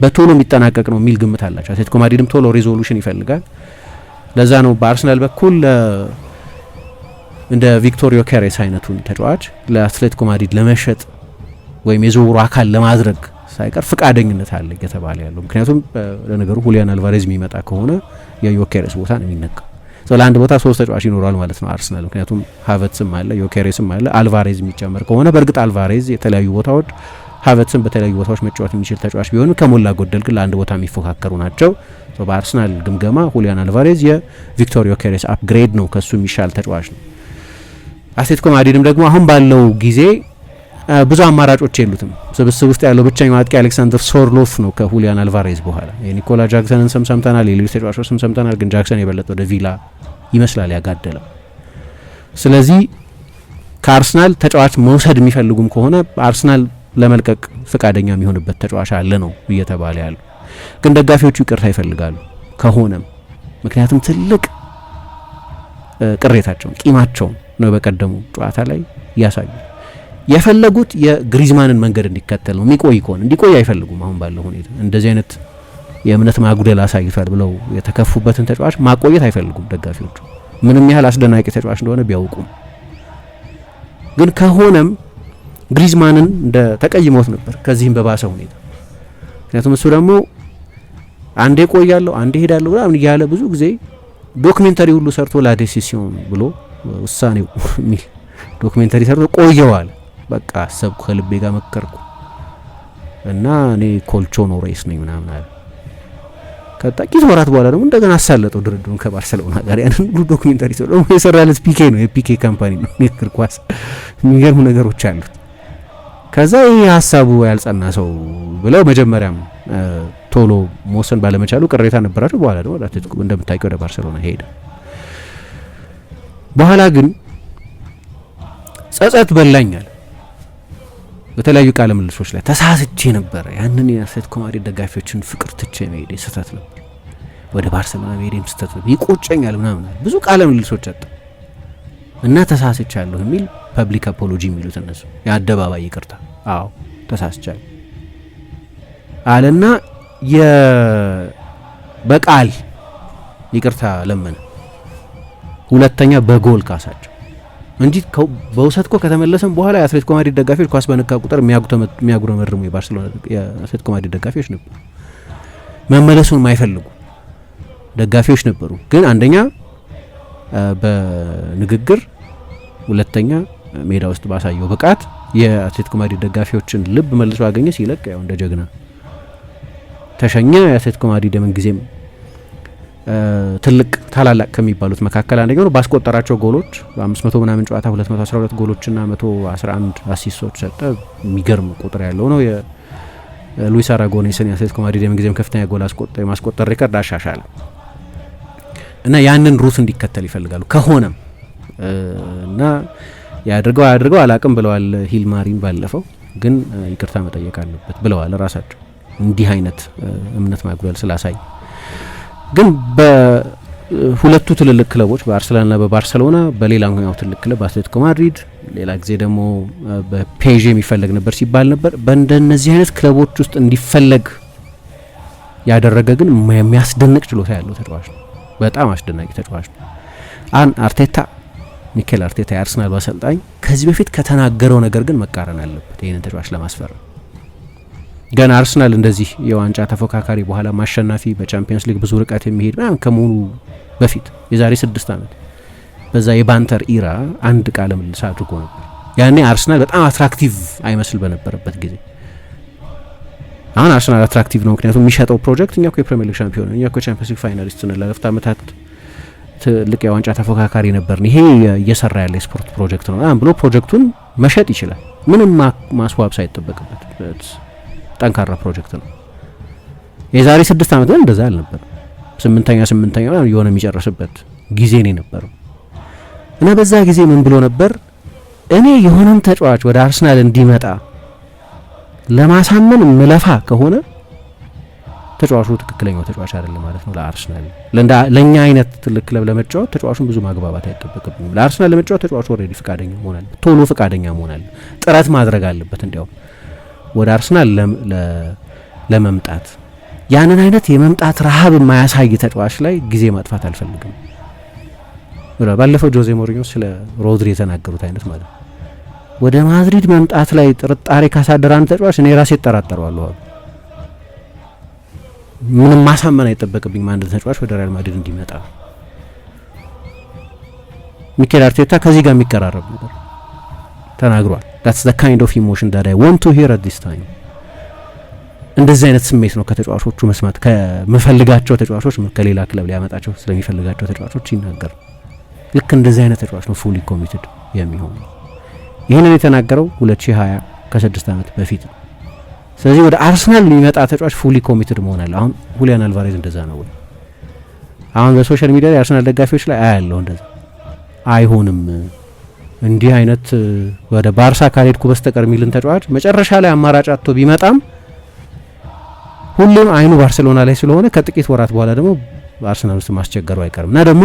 በቶሎ የሚጠናቀቅ ነው የሚል ግምት አላቸው። አትሌቲኮ ማድሪድም ቶሎ ሪዞሉሽን ይፈልጋል። ለዛ ነው በአርሰናል በኩል እንደ ቪክቶር ዮኬሬስ አይነቱን ተጫዋች ለአትሌቲኮ ማድሪድ ለመሸጥ ወይም የዝውውሩ አካል ለማድረግ ሳይቀር ፍቃደኝነት አለ እየተባለ ያለው። ምክንያቱም ለነገሩ ሁሊያን አልቫሬዝ የሚመጣ ከሆነ የዮኬሬስ ቦታ ነው የሚነካው። ለአንድ ቦታ 3 ተጫዋች ይኖራል ማለት ነው አርሰናል። ምክንያቱም ሃቨርትስም አለ፣ ዮኬሬስም አለ፣ አልቫሬዝ የሚጨመር ከሆነ በእርግጥ አልቫሬዝ የተለያዩ ቦታዎች ሃቨርትስም በተለያዩ ቦታዎች መጫወት የሚችል ተጫዋች ቢሆንም ከሞላ ጎደል ግን ለአንድ ቦታ የሚፎካከሩ ናቸው። በአርሰናል ግምገማ ሁሊያን አልቫሬዝ የቪክቶር ዮኬሬስ አፕግሬድ ነው፣ ከሱ የሚሻል ተጫዋች ነው። አትሌቲኮ ማድሪድም ደግሞ አሁን ባለው ጊዜ ብዙ አማራጮች የሉትም። ስብስብ ውስጥ ያለው ብቸኛው አጥቂ አሌክሳንደር ሶርሎፍ ነው ከሁሊያን አልቫሬዝ በኋላ። የኒኮላ ጃክሰንን ስም ሰምተናል፣ የሌሎች ተጫዋቾች ስም ሰምተናል። ግን ጃክሰን የበለጠ ወደ ቪላ ይመስላል ያጋደለው። ስለዚህ ከአርሰናል ተጫዋች መውሰድ የሚፈልጉም ከሆነ አርሰናል ለመልቀቅ ፈቃደኛ የሚሆንበት ተጫዋች አለ ነው እየተባለ ያለው። ግን ደጋፊዎቹ ይቅርታ ይፈልጋሉ ከሆነም፣ ምክንያቱም ትልቅ ቅሬታቸውን ቂማቸውን ነው በቀደሙ ጨዋታ ላይ ያሳዩ። የፈለጉት የግሪዝማንን መንገድ እንዲከተል ነው። የሚቆይ ከሆነ እንዲቆይ አይፈልጉም። አሁን ባለው ሁኔታ እንደዚህ አይነት የእምነት ማጉደል አሳይቷል ብለው የተከፉበትን ተጫዋች ማቆየት አይፈልጉም ደጋፊዎቹ ምንም ያህል አስደናቂ ተጫዋች እንደሆነ ቢያውቁም። ግን ከሆነም ግሪዝማንን እንደ ተቀይሞት ነበር ከዚህም በባሰ ሁኔታ። ምክንያቱም እሱ ደግሞ አንዴ ቆያለሁ አንዴ ሄዳለሁ ምናምን እያለ ብዙ ጊዜ ዶክሜንተሪ ሁሉ ሰርቶ ላ ዴሲሲዮን ብሎ ውሳኔው የሚል ዶክሜንተሪ ሰርቶ ቆየዋል። በቃ አሰብኩ ከልቤ ጋር መከርኩ እና እኔ ኮልቾኖ ሬስ ነኝ ምናምን አለ። ከጥቂት ወራት በኋላ ደግሞ እንደገና አሳለጠው ድርድሩን ከባርሰሎና ጋር። ያንን ሁሉ ዶክሜንተሪ ሰርቶ ደግሞ የሰራለት ፒኬ ነው፣ የፒኬ ካምፓኒ ነው የእግር ኳስ። የሚገርሙ ነገሮች አሉት። ከዛ ይሄ ሀሳቡ ያልጸና ሰው ብለው መጀመሪያም ቶሎ መወሰን ባለመቻሉ ቅሬታ ነበራቸው። በኋላ ደግሞ አትሌቲኮ እንደምታውቂው ወደ ባርሰሎና ሄደ። በኋላ ግን ጸጸት በላኛል። በተለያዩ ቃለ ምልልሶች ላይ ተሳስቼ ነበር፣ ያንን የአትሌቲኮ ማድሪድ ደጋፊዎችን ፍቅር ትቼ መሄዴ ስህተት ነበር፣ ወደ ባርሰሎና መሄዴም ስህተት ነበር፣ ይቆጨኛል ምናምን ብዙ ቃለ ምልልሶች አጣ እና ተሳስቻለሁ የሚል ፐብሊክ አፖሎጂ የሚሉት እነሱ የአደባባይ ይቅርታ፣ አዎ ተሳስቻለሁ አለና በቃል ይቅርታ ለመነ። ሁለተኛ በጎል ካሳቸው እንጂ በውሰት እኮ ከተመለሰም በኋላ የአትሌቲኮ ማድሪድ ደጋፊዎች ኳስ በነካ ቁጥር የሚያጉረመርሙ የባርሰሎና የአትሌቲኮ ማድሪድ ደጋፊዎች ነበሩ። መመለሱን የማይፈልጉ ደጋፊዎች ነበሩ። ግን አንደኛ በንግግር፣ ሁለተኛ ሜዳ ውስጥ ባሳየው ብቃት የአትሌቲኮ ማድሪድ ደጋፊዎችን ልብ መልሶ አገኘ። ሲለቅ ያው እንደ ጀግና ተሸኘ። የአትሌቲኮ ማድሪድ የምንጊዜም ትልቅ ታላላቅ ከሚባሉት መካከል አንደኛው ነው። ባስቆጠራቸው ጎሎች በ500 ምናምን ጨዋታ 212 ጎሎችና 111 አሲስቶች ሰጠ። የሚገርም ቁጥር ያለው ነው። የሉዊስ አራጎኔስን የአትሌቲኮ ማድሪድ የምንጊዜም ከፍተኛ ጎል የማስቆጠር ሪከርድ አሻሻለ እና ያንን ሩት እንዲከተል ይፈልጋሉ ከሆነም እና ያድርገው አላቅም ብለዋል ሂልማሪን ባለፈው። ግን ይቅርታ መጠየቅ አለበት ብለዋል ራሳቸው እንዲህ አይነት እምነት ማጉደል ስላሳይ። ግን በሁለቱ ትልልቅ ክለቦች በአርሰናልና በባርሰሎና፣ በሌላኛው ትልቅ ክለብ በአትሌቲኮ ማድሪድ፣ ሌላ ጊዜ ደግሞ በፔዤ የሚፈለግ ነበር ሲባል ነበር። በእንደነዚህ አይነት ክለቦች ውስጥ እንዲፈለግ ያደረገ ግን የሚያስደንቅ ችሎታ ያለው ተጫዋች ነው። በጣም አስደናቂ ተጫዋች ነው። ሚኬል አርቴታ የአርሰናል አሰልጣኝ ከዚህ በፊት ከተናገረው ነገር ግን መቃረን አለበት ይህንን ተጫዋች ለማስፈረም። ገና አርሰናል እንደዚህ የዋንጫ ተፎካካሪ በኋላ ማሸናፊ በቻምፒየንስ ሊግ ብዙ ርቀት የሚሄድ ምናምን ከመሆኑ በፊት የዛሬ 6 ዓመት በዛ የባንተር ኢራ አንድ ቃለ ምልልስ አድርጎ ነበር። ያኔ አርሰናል በጣም አትራክቲቭ አይመስል በነበረበት ጊዜ። አሁን አርሰናል አትራክቲቭ ነው፣ ምክንያቱም የሚሸጠው ፕሮጀክት እኛ እኮ የፕሪሚየር ሊግ ሻምፒዮን፣ እኛ እኮ ቻምፒየንስ ሊግ ፋይናሊስት ነን፣ ላለፉት ዓመታት ትልቅ የዋንጫ ተፎካካሪ ነበርን፣ ይሄ እየሰራ ያለ የስፖርት ፕሮጀክት ነው ብሎ ፕሮጀክቱን መሸጥ ይችላል። ምንም ማስዋብ ሳይጠበቅበት ጠንካራ ፕሮጀክት ነው። የዛሬ 6 ዓመት ግን እንደዛ አልነበረም። 8ኛ የሆነ የሚጨርስበት ጊዜ ነው የነበረው እና በዛ ጊዜ ምን ብሎ ነበር? እኔ የሆነን ተጫዋች ወደ አርሰናል እንዲመጣ ለማሳመን ምለፋ ከሆነ ተጫዋቹ ትክክለኛው ተጫዋች አይደለም ማለት ነው ለአርሰናል። ለኛ አይነት ትልቅ ክለብ ለመጫወት ተጫዋቹን ብዙ ማግባባት አይጠበቅብኝም። ለአርሰናል ለመጫወት ተጫዋቹ ኦልሬዲ ፍቃደኛ መሆን አለበት፣ ቶሎ ፍቃደኛ መሆን አለበት፣ ጥረት ማድረግ አለበት። እንዲያውም ወደ አርሰናል ለመምጣት ያንን አይነት የመምጣት ረሃብ የማያሳይ ተጫዋች ላይ ጊዜ ማጥፋት አልፈልግም። ባለፈው ጆዜ ሞሪኞ ስለ ሮድሪ የተናገሩት አይነት ማለት ነው። ወደ ማድሪድ መምጣት ላይ ጥርጣሬ ካሳደረ አንድ ተጫዋች እኔ ራሴ እጠራጠረዋለሁ። ምንም ማሳመን አይጠበቅብኝም አንድ ተጫዋች ወደ ሪያል ማድሪድ እንዲመጣ። ሚኬል አርቴታ ከዚህ ጋር የሚቀራረብ ነገር ተናግሯል። that's the kind of emotion that I want to hear at this time። እንደዚህ አይነት ስሜት ነው ከተጫዋቾቹ መስማት ከመፈልጋቸው ተጫዋቾች ከሌላ ክለብ ሊያመጣቸው ስለሚፈልጋቸው ተጫዋቾች ይናገር። ልክ እንደዚህ አይነት ተጫዋች ነው ፉሊ ኮሚትድ የሚሆነው። ይህንን የተናገረው 2020 ከ6 ዓመት በፊት ነው። ስለዚህ ወደ አርሰናል የሚመጣ ተጫዋች ፉሊ ኮሚትድ መሆን አለ። አሁን ሁሊያን አልቫሬዝ እንደዛ ነው ወይ? አሁን በሶሻል ሚዲያ ላይ አርሰናል ደጋፊዎች ላይ አያለው እንደዛ አይሆንም፣ እንዲህ አይነት ወደ ባርሳ ካልሄድኩ በስተቀር የሚልን ተጫዋች መጨረሻ ላይ አማራጭ አጥቶ ቢመጣም ሁሌም አይኑ ባርሴሎና ላይ ስለሆነ ከጥቂት ወራት በኋላ ደግሞ በአርሰናል ውስጥ ማስቸገሩ አይቀርም እና ደግሞ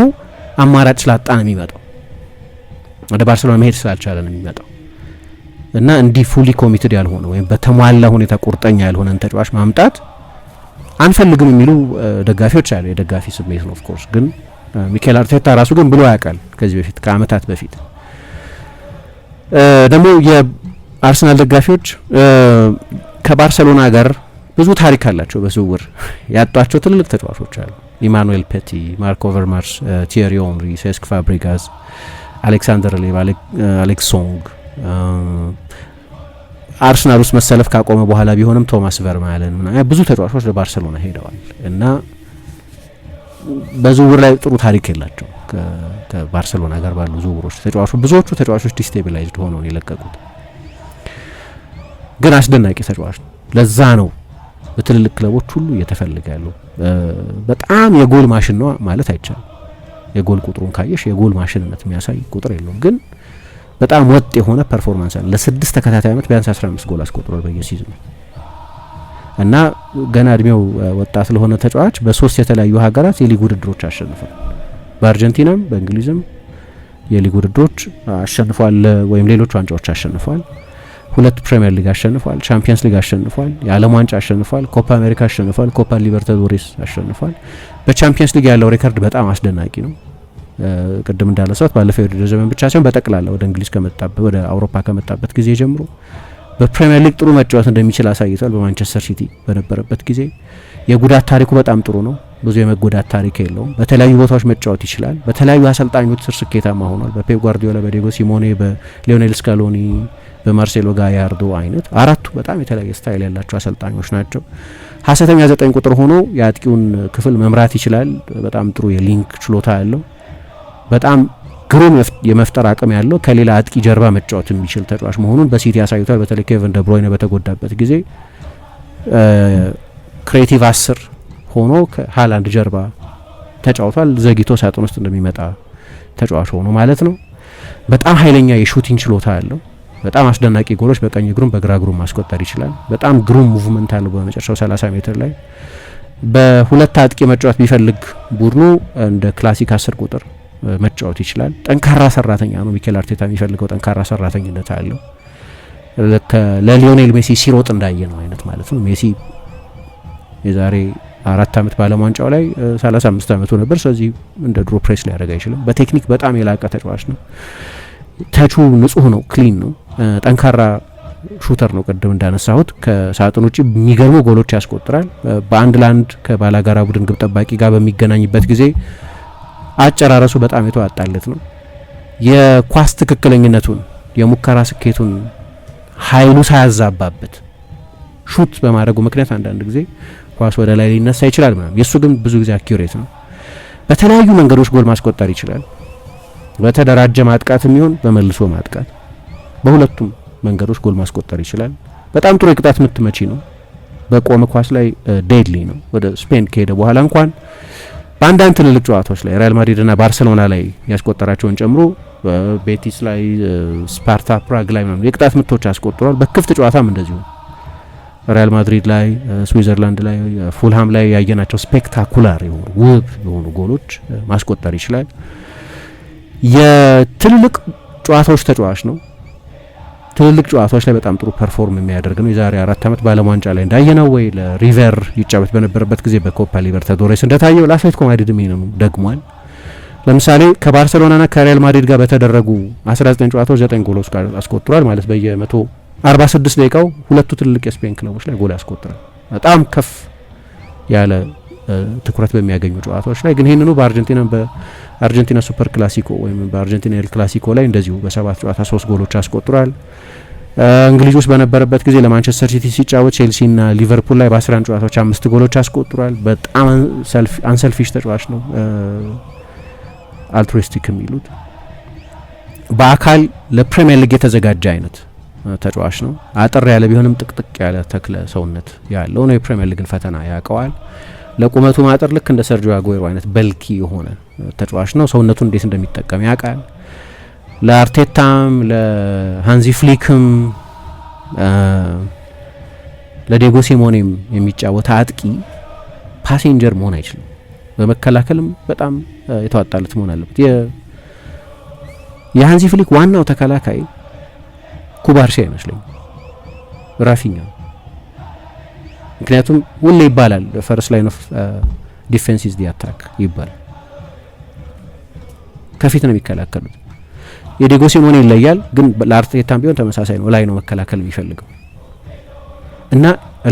አማራጭ ስላጣ ነው የሚመጣው፣ ወደ ባርሴሎና መሄድ ስላልቻለ ነው የሚመጣው እና እንዲህ ፉሊ ኮሚትድ ያልሆነ ወይም በተሟላ ሁኔታ ቁርጠኛ ያልሆነን ተጫዋች ማምጣት አንፈልግም የሚሉ ደጋፊዎች አሉ። የደጋፊ ስሜት ነው ኦፍ ኮርስ። ግን ሚኬል አርቴታ ራሱ ግን ብሎ ያውቃል ከዚህ በፊት ከአመታት በፊት። ደግሞ የአርሰናል ደጋፊዎች ከባርሰሎና ጋር ብዙ ታሪክ አላቸው። በዝውውር ያጧቸው ትልልቅ ተጫዋቾች አሉ። ኢማኑኤል ፔቲ፣ ማርክ ኦቨርማርስ፣ ቲየሪ ኦንሪ፣ ሴስክ ፋብሪጋዝ፣ አሌክሳንደር ሌቭ፣ አሌክስ ሶንግ አርሰናል ውስጥ መሰለፍ ካቆመ በኋላ ቢሆንም ቶማስ ቨርማለን ብዙ ተጫዋቾች ለባርሰሎና ሄደዋል እና በዝውውር ላይ ጥሩ ታሪክ የላቸው። ከባርሰሎና ጋር ባሉ ዝውውሮች ብዙዎቹ ተጫዋቾች ዲስቴቢላይዝድ ሆነው የለቀቁት። ግን አስደናቂ ተጫዋች ነው። ለዛ ነው በትልልቅ ክለቦች ሁሉ እየተፈለገ ያለው። በጣም የጎል ማሽን ነው ማለት አይቻልም። የጎል ቁጥሩን ካየሽ የጎል ማሽንነት የሚያሳይ ቁጥር የለውም። ግን በጣም ወጥ የሆነ ፐርፎርማንስ አለ። ለ6 ተከታታይ ዓመት ቢያንስ 15 ጎል አስቆጥሯል በየሲዝኑ እና ገና እድሜው ወጣት ለሆነ ተጫዋች በ3 የተለያዩ ሀገራት የሊግ ውድድሮች አሸንፏል። በአርጀንቲናም በእንግሊዝም የሊግ ውድድሮች አሸንፏል፣ ወይም ሌሎች ዋንጫዎች አሸንፏል። 2 ፕሪሚየር ሊግ አሸንፏል፣ ቻምፒየንስ ሊግ አሸንፏል፣ የዓለም ዋንጫ አሸንፏል፣ ኮፓ አሜሪካ አሸንፏል፣ ኮፓ ሊበርታዶሬስ አሸንፏል። በቻምፒየንስ ሊግ ያለው ሬከርድ በጣም አስደናቂ ነው። ቅድም እንዳነሳሁት ባለፈው የውድድር ዘመን ብቻ ሳይሆን በጠቅላላ ወደ እንግሊዝ ከመጣበት ወደ አውሮፓ ከመጣበት ጊዜ ጀምሮ በፕሪሚየር ሊግ ጥሩ መጫወት እንደሚችል አሳይቷል። በማንቸስተር ሲቲ በነበረበት ጊዜ የጉዳት ታሪኩ በጣም ጥሩ ነው። ብዙ የመጎዳት ታሪክ የለውም። በተለያዩ ቦታዎች መጫወት ይችላል። በተለያዩ አሰልጣኞች ስር ስኬታማ ሆኗል። በፔፕ ጓርዲዮላ፣ በዲየጎ ሲሞኔ፣ በሊዮኔል ስካሎኒ፣ በማርሴሎ ጋያርዶ አይነት አራቱ በጣም የተለያየ ስታይል ያላቸው አሰልጣኞች ናቸው። ሀሰተኛ 9 ቁጥር ሆኖ የአጥቂውን ክፍል መምራት ይችላል። በጣም ጥሩ የሊንክ ችሎታ ያለው በጣም ግሩም የመፍጠር አቅም ያለው ከሌላ አጥቂ ጀርባ መጫወት የሚችል ተጫዋች መሆኑን በሲቲ አሳይቷል። በተለይ ኬቨን ደብሮይነ በተጎዳበት ጊዜ ክሬቲቭ 10 ሆኖ ከሃላንድ ጀርባ ተጫውቷል። ዘግይቶ ሳጥን ውስጥ እንደሚመጣ ተጫዋች ሆኖ ማለት ነው። በጣም ኃይለኛ የሹቲንግ ችሎታ ያለው በጣም አስደናቂ ጎሎች በቀኝ እግሩም በግራ እግሩም ማስቆጠር ይችላል። በጣም ግሩም ሙቭመንት አለው። በመጨረሻው 30 ሜትር ላይ በሁለት አጥቂ መጫወት ቢፈልግ ቡድኑ እንደ ክላሲክ 10 ቁጥር መጫወት ይችላል። ጠንካራ ሰራተኛ ነው። ሚኬል አርቴታ የሚፈልገው ጠንካራ ሰራተኝነት አለው። ለሊዮኔል ሜሲ ሲሮጥ እንዳየ ነው አይነት ማለት ነው። ሜሲ የዛሬ 4 ዓመት በዓለም ዋንጫው ላይ 35 ዓመቱ ነበር። ስለዚህ እንደ ድሮ ፕሬስ ሊያደርግ አይችልም። በቴክኒክ በጣም የላቀ ተጫዋች ነው። ተቹ ንጹህ ነው፣ ክሊን ነው። ጠንካራ ሹተር ነው። ቅድም እንዳነሳሁት ከሳጥን ውጭ የሚገርሙ ጎሎች ያስቆጥራል። በአንድ ለአንድ ከባላጋራ ቡድን ግብ ጠባቂ ጋር በሚገናኝበት ጊዜ አጨራረሱ በጣም የተዋጣለት ነው። የኳስ ትክክለኝነቱን፣ የሙከራ ስኬቱን ኃይሉ ሳያዛባበት ሹት በማድረጉ ምክንያት አንዳንድ ጊዜ ኳስ ወደ ላይ ሊነሳ ይችላል ምናምን። የእሱ ግን ብዙ ጊዜ አኪዩሬት ነው። በተለያዩ መንገዶች ጎል ማስቆጠር ይችላል። በተደራጀ ማጥቃት የሚሆን በመልሶ ማጥቃት፣ በሁለቱም መንገዶች ጎል ማስቆጠር ይችላል። በጣም ጥሩ የቅጣት ምት መቺ ነው። በቆመ ኳስ ላይ ዴድሊ ነው። ወደ ስፔን ከሄደ በኋላ እንኳን በአንዳንድ ትልልቅ ጨዋታዎች ላይ ሪያል ማድሪድና ባርሴሎና ላይ ያስቆጠራቸውን ጨምሮ ቤቲስ ላይ፣ ስፓርታ ፕራግ ላይ ምናምን የቅጣት ምቶች አስቆጥሯል። በክፍት ጨዋታም እንደዚሁ ሪያል ማድሪድ ላይ፣ ስዊዘርላንድ ላይ፣ ፉልሃም ላይ ያየናቸው ስፔክታኩላር የሆኑ ውብ የሆኑ ጎሎች ማስቆጠር ይችላል። የትልልቅ ጨዋታዎች ተጫዋች ነው። ትልልቅ ጨዋታዎች ላይ በጣም ጥሩ ፐርፎርም የሚያደርግ ነው። የዛሬ 4 ዓመት በዓለም ዋንጫ ላይ እንዳየነው ወይ ለሪቨር ይጫወት በነበረበት ጊዜ በኮፓ ሊበርታዶሬስ እንደታየው ለአትሌቲኮ ማድሪድ ነው ደግሟል። ለምሳሌ ከባርሴሎናና ከሪያል ማድሪድ ጋር በተደረጉ 19 ጨዋታዎች 9 ጎሎች አስቆጥሯል። ማለት በየ146 ደቂቃው ሁለቱ ትልልቅ የስፔን ክለቦች ላይ ጎል ያስቆጥራል። በጣም ከፍ ያለ ትኩረት በሚያገኙ ጨዋታዎች ላይ ግን ይህንኑ በአርጀንቲና ሱፐር ክላሲኮ ወይም በአርጀንቲና ኤል ክላሲኮ ላይ እንደዚሁ በ7 ጨዋታ 3 ጎሎች አስቆጥሯል። እንግሊዝ ውስጥ በነበረበት ጊዜ ለማንቸስተር ሲቲ ሲጫወት ቼልሲና ሊቨርፑል ላይ በ11 ጨዋታዎች 5 ጎሎች አስቆጥሯል። በጣም አንሰልፊሽ ተጫዋች ነው። አልትሩስቲክ የሚሉት በአካል ለፕሪሚየር ሊግ የተዘጋጀ አይነት ተጫዋች ነው። አጠር ያለ ቢሆንም ጥቅጥቅ ያለ ተክለ ሰውነት ያለው ነው። የፕሪሚየር ሊግን ፈተና ያውቀዋል። ለቁመቱ ማጠር ልክ እንደ ሰርጂዮ አጉዌሮ አይነት በልኪ የሆነ ተጫዋች ነው። ሰውነቱን እንዴት እንደሚጠቀም ያውቃል። ለአርቴታም ለሃንዚ ፍሊክም ለዲየጎ ሲሞኔም የሚጫወት አጥቂ ፓሴንጀር መሆን አይችልም። በመከላከልም በጣም የተዋጣለት መሆን አለበት። የሃንዚ ፍሊክ ዋናው ተከላካይ ኩባርሲ አይመስለኝም፣ ራፊኛ ምክንያቱም ሁሌ ይባላል ፈርስት ላይን ኦፍ ዲፌንስ ኢዝ ዲ አታክ ይባላል። ከፊት ነው የሚከላከሉት። የዲጎ ሲሞኔ ይለያል፣ ግን ለአርቴታም ቢሆን ተመሳሳይ ነው። ላይ ነው መከላከል የሚፈልገው እና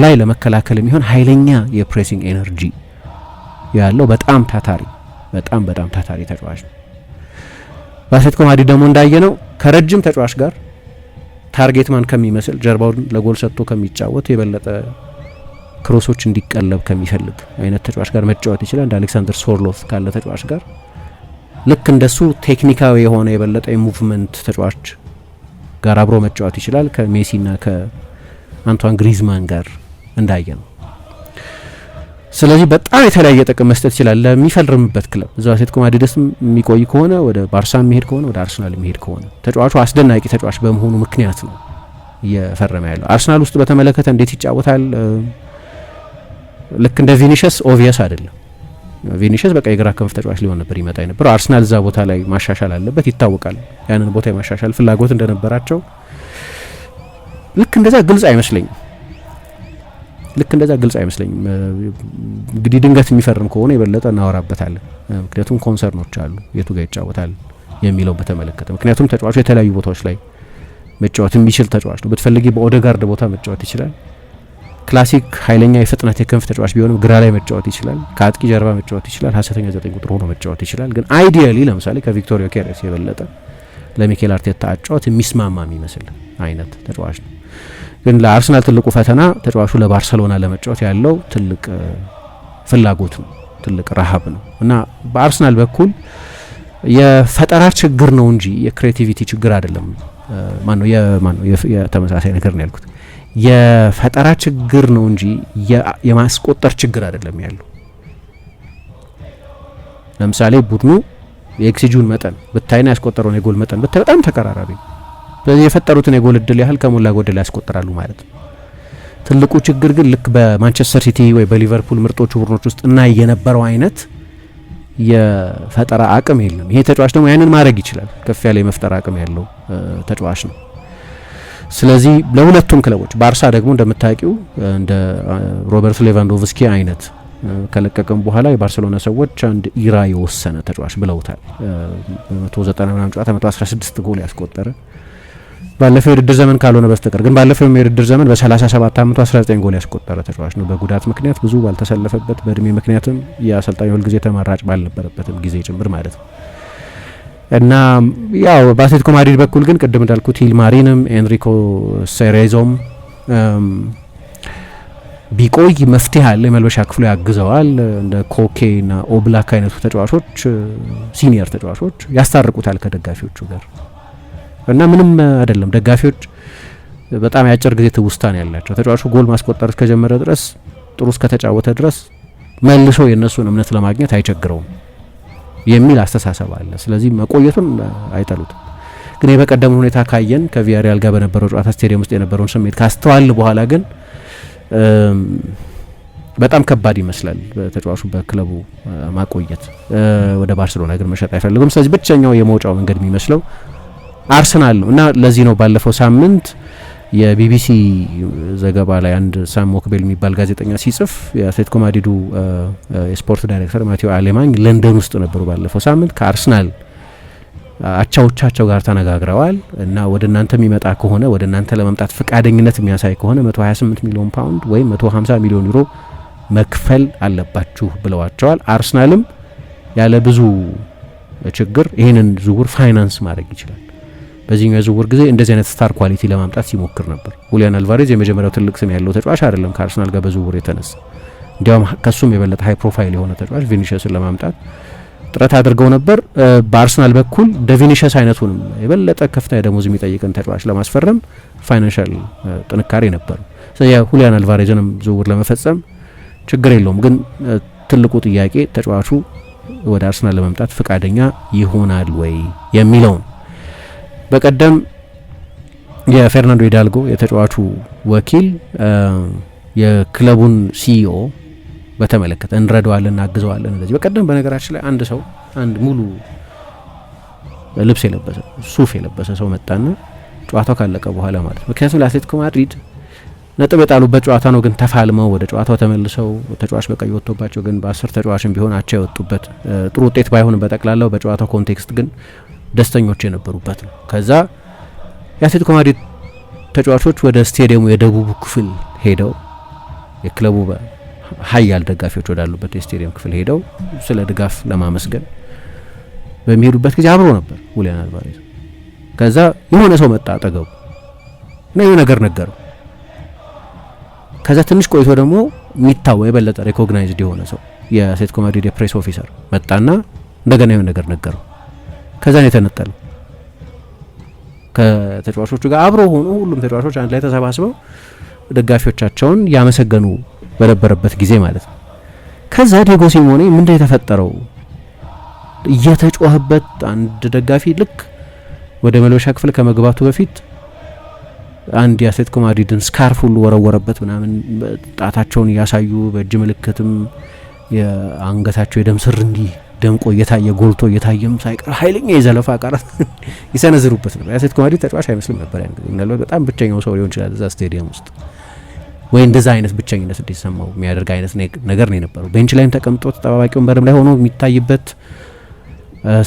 ላይ ለመከላከል የሚሆን ኃይለኛ የፕሬሲንግ ኤነርጂ ያለው በጣም ታታሪ ተጫዋች ነው። በአትሌቲኮ ማድሪድ ደግሞ እንዳየነው ከረጅም ተጫዋች ጋር ታርጌት ማን ከሚመስል ጀርባውን ለጎል ሰጥቶ ከሚጫወት የበለጠ ክሮሶች እንዲቀለብ ከሚፈልግ አይነት ተጫዋች ጋር መጫወት ይችላል። እንደ አሌክሳንደር ሶርሎፍ ካለ ተጫዋች ጋር ልክ እንደሱ ቴክኒካዊ የሆነ የበለጠ የሙቭመንት ተጫዋች ጋር አብሮ መጫወት ይችላል። ከሜሲና ከአንቷን ግሪዝማን ጋር እንዳየ ነው። ስለዚህ በጣም የተለያየ ጥቅም መስጠት ይችላል ለሚፈርምበት ክለብ። እዛው አትሌቲኮ ማድሪድስ የሚቆይ ከሆነ ወደ ባርሳ የሚሄድ ከሆነ ወደ አርሰናል የሚሄድ ከሆነ ተጫዋቹ አስደናቂ ተጫዋች በመሆኑ ምክንያት ነው እየፈረመ ያለው። አርሰናል ውስጥ በተመለከተ እንዴት ይጫወታል? ልክ እንደ ቪኒሽስ ኦቪየስ አይደለም። ቪኒሽስ በቃ የግራ ክንፍ ተጫዋች ሊሆን ነበር ይመጣ የነበረው። አርሰናል እዛ ቦታ ላይ ማሻሻል አለበት፣ ይታወቃል። ያንን ቦታ የማሻሻል ፍላጎት እንደነበራቸው ልክ እንደዛ ግልጽ አይመስለኝም። እንግዲህ ድንገት የሚፈርም ከሆነ የበለጠ እናወራበታለን። ምክንያቱም ኮንሰርኖች አሉ የቱ ጋር ይጫወታል የሚለው በተመለከተ። ምክንያቱም ተጫዋቹ የተለያዩ ቦታዎች ላይ መጫወት የሚችል ተጫዋች ነው። ብትፈልጊ በኦደጋርድ ቦታ መጫወት ይችላል። ክላሲክ ኃይለኛ የፍጥነት የክንፍ ተጫዋች ቢሆንም ግራ ላይ መጫወት ይችላል። ከአጥቂ ጀርባ መጫወት ይችላል። ሀሰተኛ 9 ቁጥር ሆኖ መጫወት ይችላል። ግን አይዲያሊ ለምሳሌ ከቪክቶሪዮ ኬሬስ የበለጠ ለሚኬል አርቴታ አጫወት የሚስማማ የሚመስል አይነት ተጫዋች ነው። ግን ለአርሰናል ትልቁ ፈተና ተጫዋቹ ለባርሰሎና ለመጫወት ያለው ትልቅ ፍላጎት ነው፣ ትልቅ ረሃብ ነው እና በአርሰናል በኩል የፈጠራ ችግር ነው እንጂ የክሬቲቪቲ ችግር አይደለም። የተመሳሳይ ነገር ነው ያልኩት። የፈጠራ ችግር ነው እንጂ የማስቆጠር ችግር አይደለም ያለው። ለምሳሌ ቡድኑ የኤክስጂውን መጠን ብታይና ያስቆጠረውን የጎል መጠን ብታይ በጣም ተቀራራቢ። ስለዚህ የፈጠሩትን የጎል እድል ያህል ከሞላ ጎደል ያስቆጥራሉ ማለት ነው። ትልቁ ችግር ግን ልክ በማንቸስተር ሲቲ ወይ በሊቨርፑል ምርጦቹ ቡድኖች ውስጥ እና የነበረው አይነት የፈጠራ አቅም የለም። ይሄ ተጫዋች ደግሞ ያንን ማድረግ ይችላል። ከፍ ያለ የመፍጠር አቅም ያለው ተጫዋች ነው። ስለዚህ ለሁለቱም ክለቦች ባርሳ ደግሞ እንደምታውቂው እንደ ሮበርት ሌቫንዶቭስኪ አይነት ከለቀቀም በኋላ የባርሴሎና ሰዎች አንድ ኢራ የወሰነ ተጫዋች ብለውታል። በ190 ምናምን ጨዋታ 116 ጎል ያስቆጠረ ባለፈው የውድድር ዘመን ካልሆነ በስተቀር ግን ባለፈው የውድድር ዘመን በ37 ዓመቱ 19 ጎል ያስቆጠረ ተጫዋች ነው። በጉዳት ምክንያት ብዙ ባልተሰለፈበት፣ በእድሜ ምክንያትም የአሰልጣኝ ሁልጊዜ ተመራጭ ባልነበረበትም ጊዜ ጭምር ማለት ነው እና ያው በአትሌቲኮ ማድሪድ በኩል ግን ቅድም እንዳልኩት ሂልማሪንም ኤንሪኮ ሴሬዞም ቢቆይ መፍትሄ አለ። የመልበሻ ክፍሉ ያግዘዋል። እንደ ኮኬና ኦብላክ አይነቱ ተጫዋቾች ሲኒየር ተጫዋቾች ያስታርቁታል ከደጋፊዎቹ ጋር እና ምንም አይደለም። ደጋፊዎች በጣም ያጭር ጊዜ ትውስታ ነው ያላቸው። ተጫዋቹ ጎል ማስቆጠር እስከጀመረ ድረስ ጥሩ እስከተጫወተ ድረስ መልሶ የእነሱን እምነት ለማግኘት አይቸግረውም የሚል አስተሳሰብ አለ። ስለዚህ መቆየቱን አይጠሉትም። ግን የበቀደሙ ሁኔታ ካየን ከቪያሪያል ጋር በነበረው ጨዋታ ስቴዲየም ውስጥ የነበረውን ስሜት ካስተዋል በኋላ ግን በጣም ከባድ ይመስላል ተጫዋቹ በክለቡ ማቆየት። ወደ ባርሴሎና ግን መሸጥ አይፈልጉም። ስለዚህ ብቸኛው የመውጫው መንገድ የሚመስለው አርሰናል ነው እና ለዚህ ነው ባለፈው ሳምንት የቢቢሲ ዘገባ ላይ አንድ ሳም ሞክቤል የሚባል ጋዜጠኛ ሲጽፍ የአትሌቲኮ ማድሪዱ የስፖርት ዳይሬክተር ማቴዎ አሌማኝ ለንደን ውስጥ ነበሩ ባለፈው ሳምንት ከአርሰናል አቻዎቻቸው ጋር ተነጋግረዋል እና ወደ እናንተ የሚመጣ ከሆነ ወደ እናንተ ለመምጣት ፈቃደኝነት የሚያሳይ ከሆነ 128 ሚሊዮን ፓውንድ ወይም 150 ሚሊዮን ዩሮ መክፈል አለባችሁ ብለዋቸዋል። አርሰናልም ያለ ብዙ ችግር ይህንን ዝውውር ፋይናንስ ማድረግ ይችላል። በዚህኛው የዝውውር ጊዜ እንደዚህ አይነት ስታር ኳሊቲ ለማምጣት ሲሞክር ነበር። ሁሊያን አልቫሬዝ የመጀመሪያው ትልቅ ስም ያለው ተጫዋች አይደለም ከአርሰናል ጋር በዝውውር የተነሳ። እንዲያውም ከሱም የበለጠ ሃይ ፕሮፋይል የሆነ ተጫዋች ቪኒሽስን ለማምጣት ጥረት አድርገው ነበር። በአርሰናል በኩል እንደ ቪኒሽስ አይነቱንም የበለጠ ከፍተኛ ደሞዝ የሚጠይቅን ተጫዋች ለማስፈረም ፋይናንሻል ጥንካሬ ነበር። ስለዚህ ሁሊያን አልቫሬዝንም ዝውውር ለመፈጸም ችግር የለውም። ግን ትልቁ ጥያቄ ተጫዋቹ ወደ አርሰናል ለመምጣት ፈቃደኛ ይሆናል ወይ የሚለው ነው። በቀደም የፌርናንዶ ሂዳልጎ የተጫዋቹ ወኪል የክለቡን ሲኢኦ በተመለከተ እንረዳዋለን እናግዘዋለን እንደዚህ በቀደም በነገራችን ላይ አንድ ሙሉ ልብስ የለበሰ ሱፍ የለበሰ ሰው መጣና ጨዋታው ካለቀ በኋላ ማለት ምክንያቱም ለአትሌቲኮ ማድሪድ ነጥብ የጣሉበት ጨዋታ ነው። ግን ተፋልመው ወደ ጨዋታው ተመልሰው ተጫዋች በቀይ ወጥቶባቸው ግን በ10 ተጫዋችም ቢሆን አቻ የወጡበት ጥሩ ውጤት ባይሆንም በጠቅላላው በጨዋታው ኮንቴክስት ግን ደስተኞች የነበሩበት ነው። ከዛ የአትሌቲኮ ማድሪድ ተጫዋቾች ወደ ስቴዲየሙ የደቡብ ክፍል ሄደው የክለቡ ሀያል ደጋፊዎች ወዳሉበት የስቴዲየም ክፍል ሄደው ስለ ድጋፍ ለማመስገን በሚሄዱበት ጊዜ አብሮ ነበር ሁሊያን አልቫሬዝ። ከዛ የሆነ ሰው መጣ አጠገቡ እና የሆነ ነገር ነገረው። ከዛ ትንሽ ቆይቶ ደግሞ የሚታወቅ የበለጠ ሪኮግናይዝድ የሆነ ሰው የአትሌቲኮ ማድሪድ የፕሬስ ኦፊሰር መጣና እንደገና የሆነ ነገር ነገረው። ከዛ ነው የተነጠለው። ከተጫዋቾቹ ጋር አብሮ ሆኖ ሁሉም ተጫዋቾች አንድ ላይ ተሰባስበው ደጋፊዎቻቸውን ያመሰገኑ በነበረበት ጊዜ ማለት ነው። ከዛ ዲየጎ ሲሞኔ ምንድነው የተፈጠረው? እየተጮህበት አንድ ደጋፊ ልክ ወደ መልበሻ ክፍል ከመግባቱ በፊት አንድ የአትሌቲኮ ማድሪድን ስካርፍ ሁሉ ወረወረበት ምናምን ጣታቸውን እያሳዩ በእጅ ምልክትም የአንገታቸው የደም ስር እንዲህ ደምቆ እየታየ ጎልቶ እየታየም ሳይቀር ኃይለኛ የዘለፋ ቃላት ይሰነዝሩበት ነበር። የአትሌቲኮ ማድሪድ ተጫዋች አይመስልም ነበር ያን ጊዜ። ምናልባት በጣም ብቸኛው ሰው ሊሆን ይችላል እዛ ስቴዲየም ውስጥ ወይ እንደዛ አይነት ብቸኝነት እንዲሰማው የሚያደርግ አይነት ነገር ነው የነበረው። ቤንች ላይም ተቀምጦ ተጠባባቂ ወንበርም ላይ ሆኖ የሚታይበት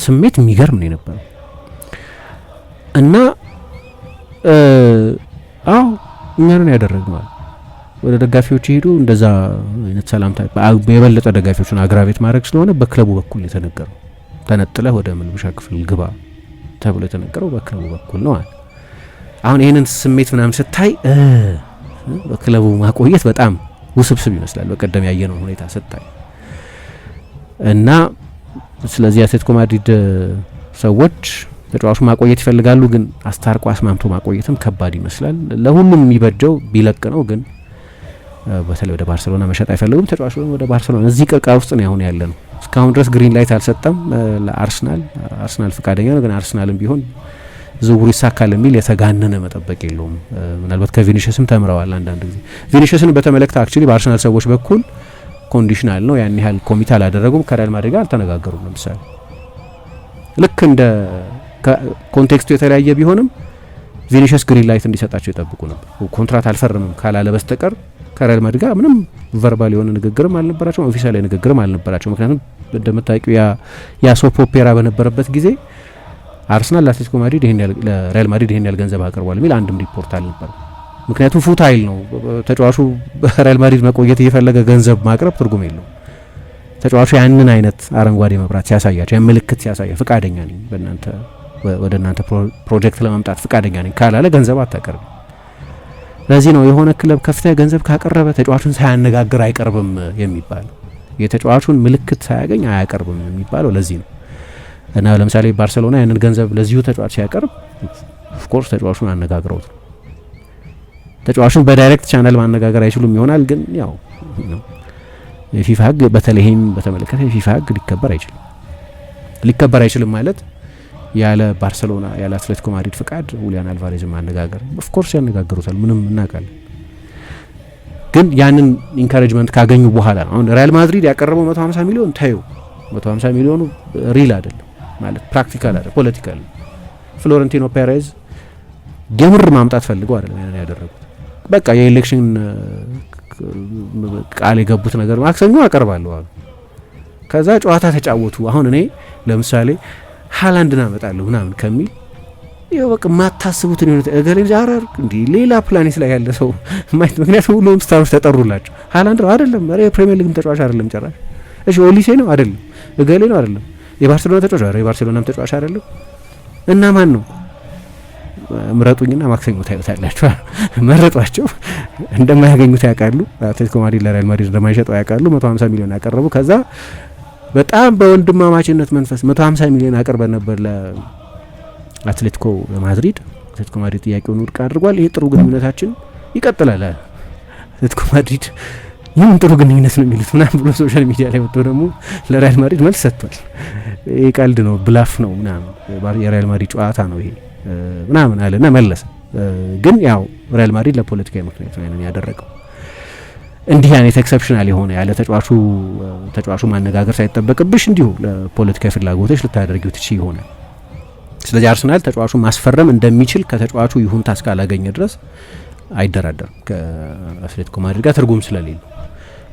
ስሜት የሚገርም ነው የነበረው እና እኛ ነን ያደረግነው ወደ ደጋፊዎች ሄዱ እንደዛ አይነት ሰላምታ የበለጠ ደጋፊዎችን አግራቤት ማድረግ ስለሆነ በክለቡ በኩል የተነገረው ተነጥለህ ወደ መልበሻ ክፍል ግባ ተብሎ የተነገረው በክለቡ በኩል ነው አለ። አሁን ይሄንን ስሜት ምናምን ስታይ በክለቡ ማቆየት በጣም ውስብስብ ይመስላል በቀደም ያየነው ሁኔታ ስታይ እና ስለዚህ አትሌቲኮ ማድሪድ ሰዎች ተጫዋቹ ማቆየት ይፈልጋሉ፣ ግን አስታርቆ አስማምቶ ማቆየትም ከባድ ይመስላል። ለሁሉም የሚበጀው ቢለቅ ነው፣ ግን በተለይ ወደ ባርሴሎና መሸጥ አይፈልጉም። ተጫዋቹ ወደ ባርሴሎና እዚህ ቅርቃር ውስጥ ነው አሁን ያለ ነው። እስካሁን ድረስ ግሪን ላይት አልሰጠም ለአርሰናል። አርሰናል ፈቃደኛ ነው፣ ግን አርሰናልም ቢሆን ዝውውሩ ይሳካል የሚል የተጋነነ መጠበቅ የለውም። ምናልባት ከቪኒሽስም ተምረዋል። አንዳንድ ጊዜ ቪኒሽስን በተመለከተ አክቹሊ በአርሰናል ሰዎች በኩል ኮንዲሽናል ነው፣ ያን ያህል ኮሚት አላደረጉም። ከሪያል ማድሪድ ጋር አልተነጋገሩም። ለምሳሌ ልክ እንደ ኮንቴክስቱ የተለያየ ቢሆንም ቪኒሽስ ግሪን ላይት እንዲሰጣቸው ይጠብቁ ነበር። ኮንትራት አልፈርምም ካላለ በስተቀር ከሪያል ማድሪድ ጋር ምንም ቨርባል የሆነ ንግግርም አልነበራቸው፣ ኦፊሻል ንግግርም አልነበራቸው። ምክንያቱም እንደምታውቂው ያ ሶፕ ኦፔራ በነበረበት ጊዜ አርሰናል ለአትሌቲኮ ማድሪድ ለሪያል ማድሪድ ይሄን ያህል ገንዘብ አቅርቧል የሚል አንድም ሪፖርት አልነበረም። ምክንያቱም ፉታይል ነው። ተጫዋቹ በሪያል ማድሪድ መቆየት እየፈለገ ገንዘብ ማቅረብ ትርጉም የለውም። ተጫዋቹ ያንን አይነት አረንጓዴ መብራት ሲያሳያቸው ያን ምልክት ሲያሳያ ፍቃደኛ ነኝ በእናንተ ወደ እናንተ ፕሮጀክት ለማምጣት ፍቃደኛ ነኝ ካላለ ገንዘብ አታቀርብ። ለዚህ ነው የሆነ ክለብ ከፍተኛ ገንዘብ ካቀረበ ተጫዋቹን ሳያነጋግር አይቀርብም የሚባለው። የተጫዋቹን ምልክት ሳያገኝ አያቀርብም የሚባለው ለዚህ ነው። እና ለምሳሌ ባርሴሎና ያንን ገንዘብ ለዚሁ ተጫዋች ሲያቀርብ ኦፍኮርስ ተጫዋቹን አነጋግረውት ነው። ተጫዋቹን በዳይሬክት ቻናል ማነጋገር አይችሉም ይሆናል፣ ግን ያው የፊፋ ሕግ በተለይም በተመለከተ የፊፋ ሕግ ሊከበር አይችልም ማለት ያለ ባርሴሎና ያለ አትሌቲኮ ማድሪድ ፍቃድ ሁሊያን አልቫሬዝ ማነጋገር ኦፍኮርስ ያነጋግሩታል፣ ምንም እናውቃለን። ግን ያንን ኢንካሬጅመንት ካገኙ በኋላ ነው። አሁን ሪያል ማድሪድ ያቀረበው 150 ሚሊዮን ታዩ 150 ሚሊዮኑ ሪል አይደለም ማለት ፕራክቲካል አይደለም፣ ፖለቲካል። ፍሎረንቲኖ ፔሬዝ የምር ማምጣት ፈልገው አይደለም ያንን ያደረጉት። በቃ የኤሌክሽን ቃል የገቡት ነገር ማክሰኞ አቀርባለሁ አሉ። ከዛ ጨዋታ ተጫወቱ። አሁን እኔ ለምሳሌ ሃላንድን አመጣለሁ ምናምን ከሚል ይኸው በቃ ማታስቡትን የሆነ እገሌ ዛራር እንዲ ሌላ ፕላኔት ላይ ያለ ሰው ማለት ምክንያቱም ሁሉም ስታሮች ተጠሩላቸው። ሃላንድ ነው አይደለም፣ የፕሪሚየር ሊግም ተጫዋች አይደለም ጭራሽ። እሺ ኦሊሴ ነው አይደለም፣ እገሌ ነው አይደለም፣ የባርሴሎና ተጫዋች አይደለም፣ የባርሴሎናም ተጫዋች አይደለም። እና ማን ነው? ምረጡኝና ማክሰኞ ታዩታላችሁ። መረጧቸው። እንደማያገኙት ያውቃሉ። አትሌቲኮ ማድሪድ ለሪያል ማድሪድ እንደማይሸጠው ያውቃሉ። 150 ሚሊዮን ያቀረቡ። ከዛ በጣም በወንድማማችነት መንፈስ 150 ሚሊዮን አቅርበን ነበር ለአትሌቲኮ ማድሪድ። አትሌቲኮ ማድሪድ ጥያቄውን ውድቅ አድርጓል። ይሄ ጥሩ ግንኙነታችን ይቀጥላል። አትሌቲኮ ማድሪድ ይህን ጥሩ ግንኙነት ነው የሚሉት ምናምን ብሎ ሶሻል ሚዲያ ላይ ወጥቶ ደግሞ ለሪያል ማድሪድ መልስ ሰጥቷል። ይሄ ቀልድ ነው፣ ብላፍ ነው ምናምን፣ የሪያል ማድሪድ ጨዋታ ነው ይሄ ምናምን አለና መለሰ። ግን ያው ሪያል ማድሪድ ለፖለቲካዊ ምክንያት ነው ያደረገው። እንዲህ አይነት ኤክሰፕሽናል የሆነ ያለ ተጫዋቹ ማነጋገር ሳይጠበቅብሽ እንዲሁ ለፖለቲካዊ ፍላጎቶች ልታደርጊው ትችይ ይሆናል። ስለዚህ አርሰናል ተጫዋቹ ማስፈረም እንደሚችል ከተጫዋቹ ይሁንታ እስካላገኘ ድረስ አይደራደርም ከአትሌቲኮ ማድሪድ ጋር ትርጉም ስለሌለ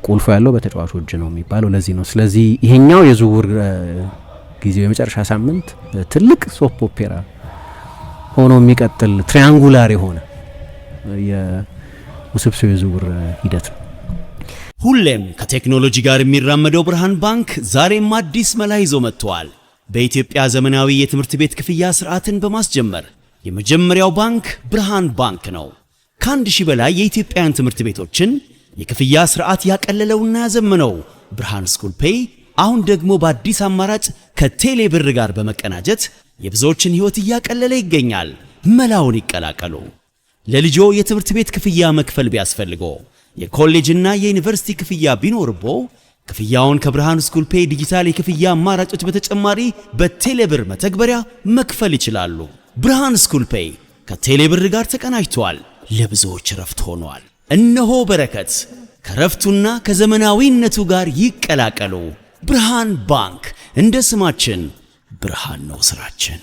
ቁልፉ ያለው በተጫዋቹ እጅ ነው የሚባለው ለዚህ ነው። ስለዚህ ይሄኛው የዝውውር ጊዜው የመጨረሻ ሳምንት ትልቅ ሶፕ ኦፔራ ሆኖ የሚቀጥል ትሪያንጉላር የሆነ የውስብስብ የዝውውር ሂደት ነው። ሁሌም ከቴክኖሎጂ ጋር የሚራመደው ብርሃን ባንክ ዛሬም አዲስ መላ ይዞ መጥቷል። በኢትዮጵያ ዘመናዊ የትምህርት ቤት ክፍያ ስርዓትን በማስጀመር የመጀመሪያው ባንክ ብርሃን ባንክ ነው። ከ1000 በላይ የኢትዮጵያውያን ትምህርት ቤቶችን የክፍያ ስርዓት ያቀለለውና ያዘመነው ብርሃን ስኩል ፔይ አሁን ደግሞ በአዲስ አማራጭ ከቴሌ ብር ጋር በመቀናጀት የብዙዎችን ህይወት እያቀለለ ይገኛል። መላውን ይቀላቀሉ። ለልጆ የትምህርት ቤት ክፍያ መክፈል ቢያስፈልጎ የኮሌጅና የዩኒቨርሲቲ ክፍያ ቢኖርቦ ክፍያውን ከብርሃን ስኩል ፔይ ዲጂታል የክፍያ አማራጮች በተጨማሪ በቴሌብር መተግበሪያ መክፈል ይችላሉ። ብርሃን ስኩል ፔይ ከቴሌብር ጋር ተቀናጅቷል። ለብዙዎች ረፍት ሆኗል። እነሆ በረከት ከረፍቱና ከዘመናዊነቱ ጋር ይቀላቀሉ። ብርሃን ባንክ እንደ ስማችን ብርሃን ነው ስራችን።